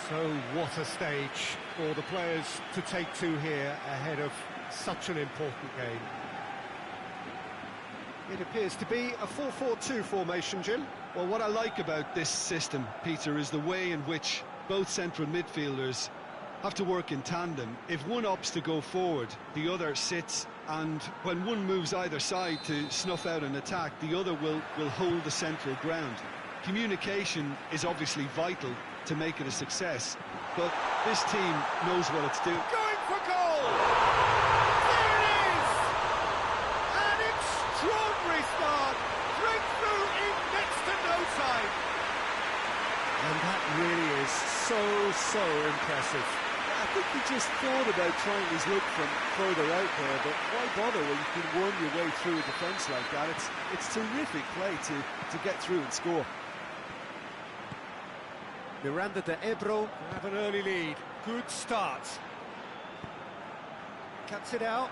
So what a stage for the players to take to here ahead of such an important game. It appears to be a 4-4-2 formation, Jim. Well, what I like about this system, Peter, is the way in which both central midfielders have to work in tandem. If one opts to go forward, the other sits, and when one moves either side to snuff out an attack, the other will hold the central ground. Communication is obviously vital to make it a success, but this team knows what it's doing. Going for goal! There it is! An extraordinary start! Breakthrough in next to no time! And that really is so impressive. I think he just thought about trying his look from further out there, but why bother when you can worm your way through a defence like that? It's terrific play to get through and score. Miranda de Ebro Have an early lead. Good start. cuts it out.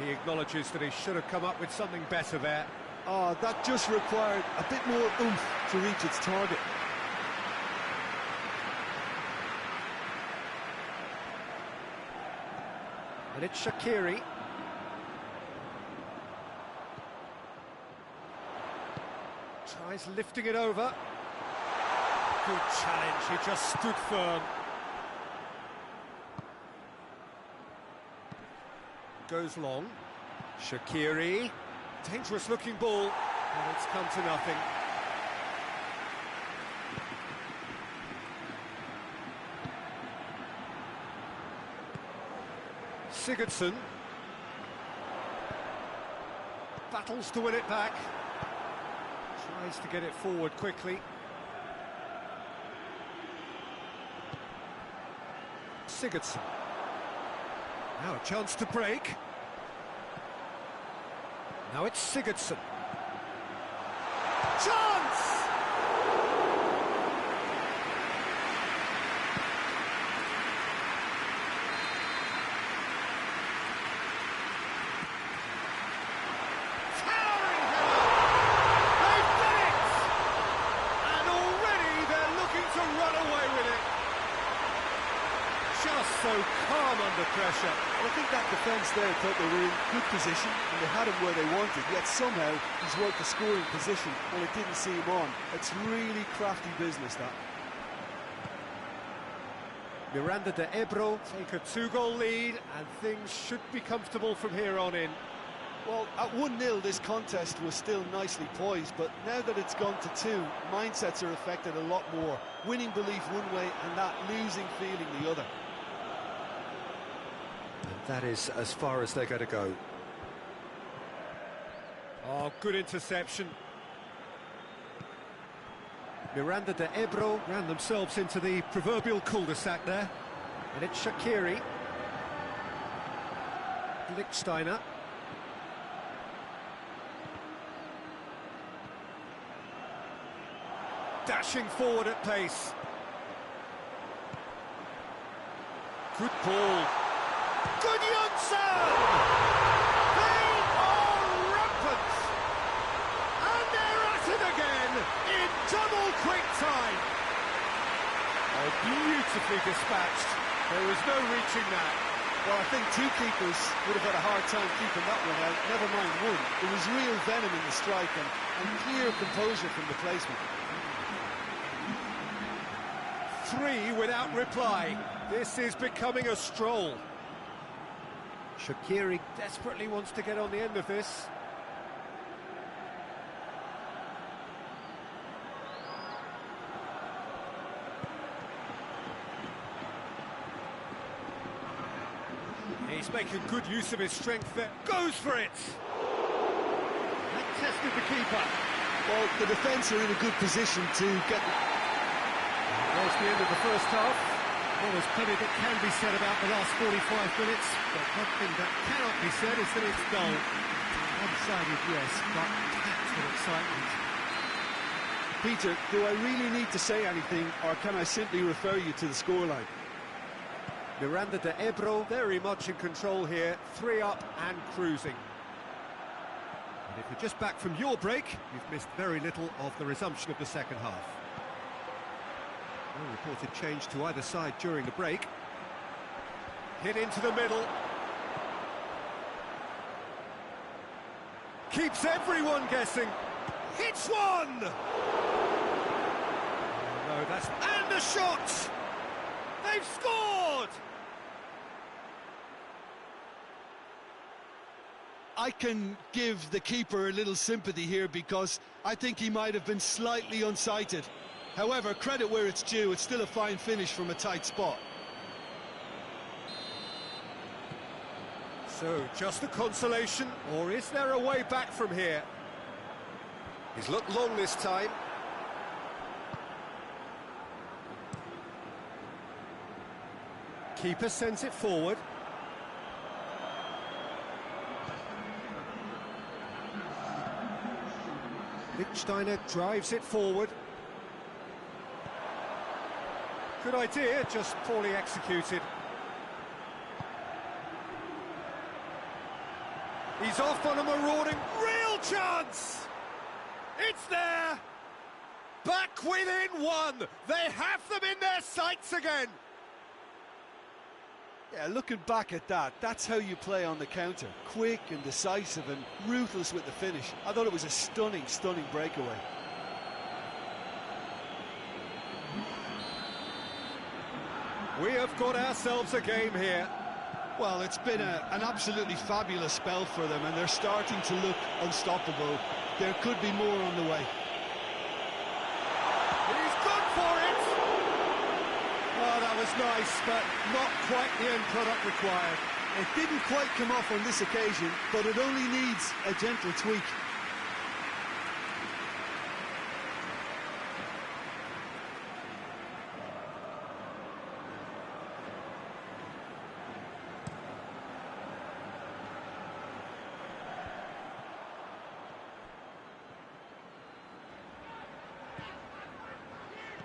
He acknowledges that he should have come up with something better there. Oh, that just required a bit more oomph to reach its target. And it's Shaqiri. Tries lifting it over. Good challenge, he just stood firm. Goes long. Shaqiri. Dangerous looking ball, and it's come to nothing. Sigurdsson battles to win it back. Tries to get it forward quickly. Sigurdsson. Now a chance to break. Now it's Sigurdsson. Chance! Towering header! They've done it! And already they're looking to run away with it. Just so calm under pressure. Well, I think that defence there thought they were in good position and they had him where they wanted, yet somehow he's worked the scoring position when it didn't see him on. It's really crafty business, that. Miranda de Ebro. Take a 2-goal lead and things should be comfortable from here on in. Well, at 1-0 this contest was still nicely poised, but now that it's gone to 2, mindsets are affected a lot more. Winning belief one way and that losing feeling the other. And that is as far as they're going to go. Oh, good interception. Miranda de Ebro Ran themselves into the proverbial cul-de-sac there. and it's Shaqiri. Lichtsteiner. Dashing forward at pace. Good ball. Good Jonsson! They are rampant! And they're at it again in double quick time. Oh, beautifully dispatched. There was no reaching that. Well, I think two keepers would have had a hard time keeping that one out, never mind one. There was real venom in the strike and clear composure from the placement. 3 without reply. This is becoming a stroll. Shaqiri desperately wants to get on the end of this. he's making good use of his strength there. Goes for it! That tested the keeper. Well, the defence are in a good position to get... There's the end of the first half. Well, there's plenty that can be said about the last 45 minutes, but one thing that cannot be said is that it's dull. One-sided, yes, but packed with excitement. Peter, do I really need to say anything, or can I simply refer you to the scoreline? Miranda de Ebro very much in control here, 3 up and cruising. And if you're just back from your break, you've missed very little of the resumption of the second half. No reported change to either side during the break. Hit into the middle. Keeps everyone guessing. Hits one! Oh, no, that's... And a shot! They've scored! I can give the keeper a little sympathy here because I think he might have been slightly unsighted. However, credit where it's due, it's still a fine finish from a tight spot. So, just a consolation, or is there a way back from here? He's looked long this time. Keeper sends it forward. Lichtsteiner drives it forward. Good idea, just poorly executed. He's off on a marauding, real chance! It's there! Back within one! They have them in their sights again! Yeah, looking back at that, that's how you play on the counter. Quick and decisive and ruthless with the finish. I thought it was a stunning, stunning breakaway. We have got ourselves a game here. Well, it's been an absolutely fabulous spell for them, and they're starting to look unstoppable. There could be more on the way. He's gone for it! Oh, that was nice, but not quite the end product required. It didn't quite come off on this occasion, but it only needs a gentle tweak.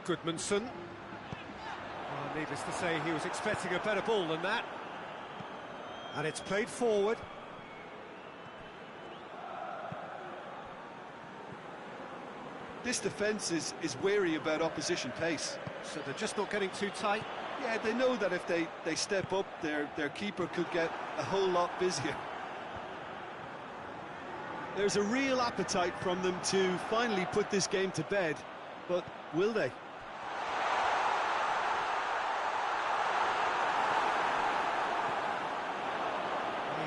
Goodmanson. Well, needless to say, he was expecting a better ball than that. And it's played forward. This defence is wary about opposition pace. So they're just not getting too tight. Yeah, they know that if they step up, their keeper could get a whole lot busier. There's a real appetite from them to finally put this game to bed, but will they?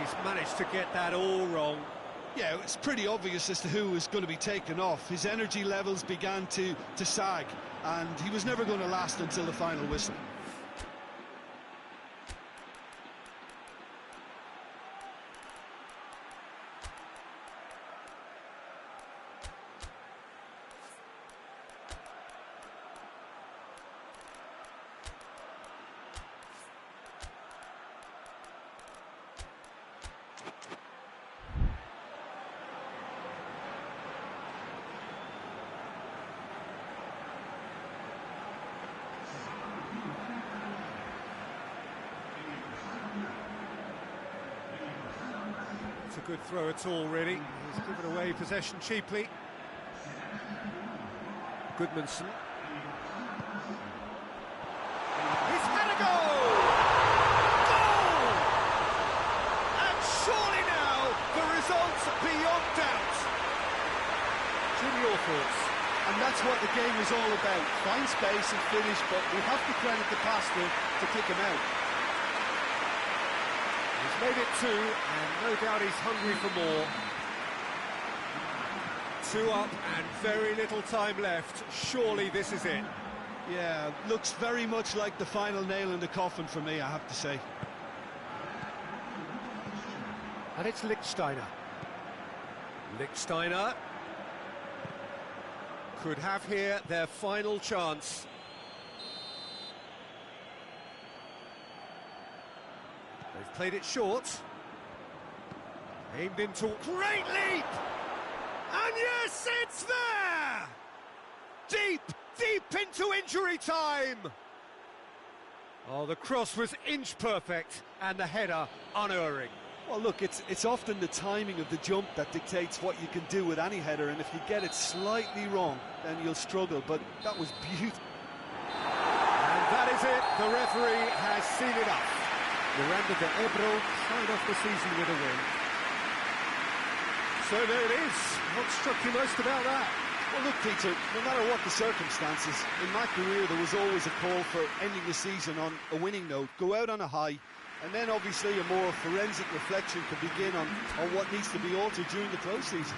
He's managed to get that all wrong. Yeah, it's pretty obvious as to who was going to be taken off. His energy levels began to sag, and he was never going to last until the final whistle. It's a good throw at all, really. He's given away possession cheaply. Goodmanson. He's had a goal! Goal! And surely now, the result's beyond doubt. Jim, your thoughts? And that's what the game is all about. Find space and finish, but we have to credit the passer to kick him out. He's made it 2, and no doubt he's hungry for more. 2 up and very little time left. Surely this is it. Yeah, looks very much like the final nail in the coffin for me, I have to say. And it's Lichtsteiner. Lichtsteiner could have here their final chance. They've played it short. Aimed into... Great leap! And yes, it's there! Deep, deep into injury time! Oh, the cross was inch perfect, and the header unerring. Well, look, it's often the timing of the jump that dictates what you can do with any header, and if you get it slightly wrong, then you'll struggle, but that was beautiful. And that is it, the referee has seen enough. Miranda de Ebro signed off the season with a win. So there it is. What struck you most about that? Well, look, Peter, no matter what the circumstances, in my career there was always a call for ending the season on a winning note, go out on a high, and then obviously a more forensic reflection could begin on what needs to be altered during the close season.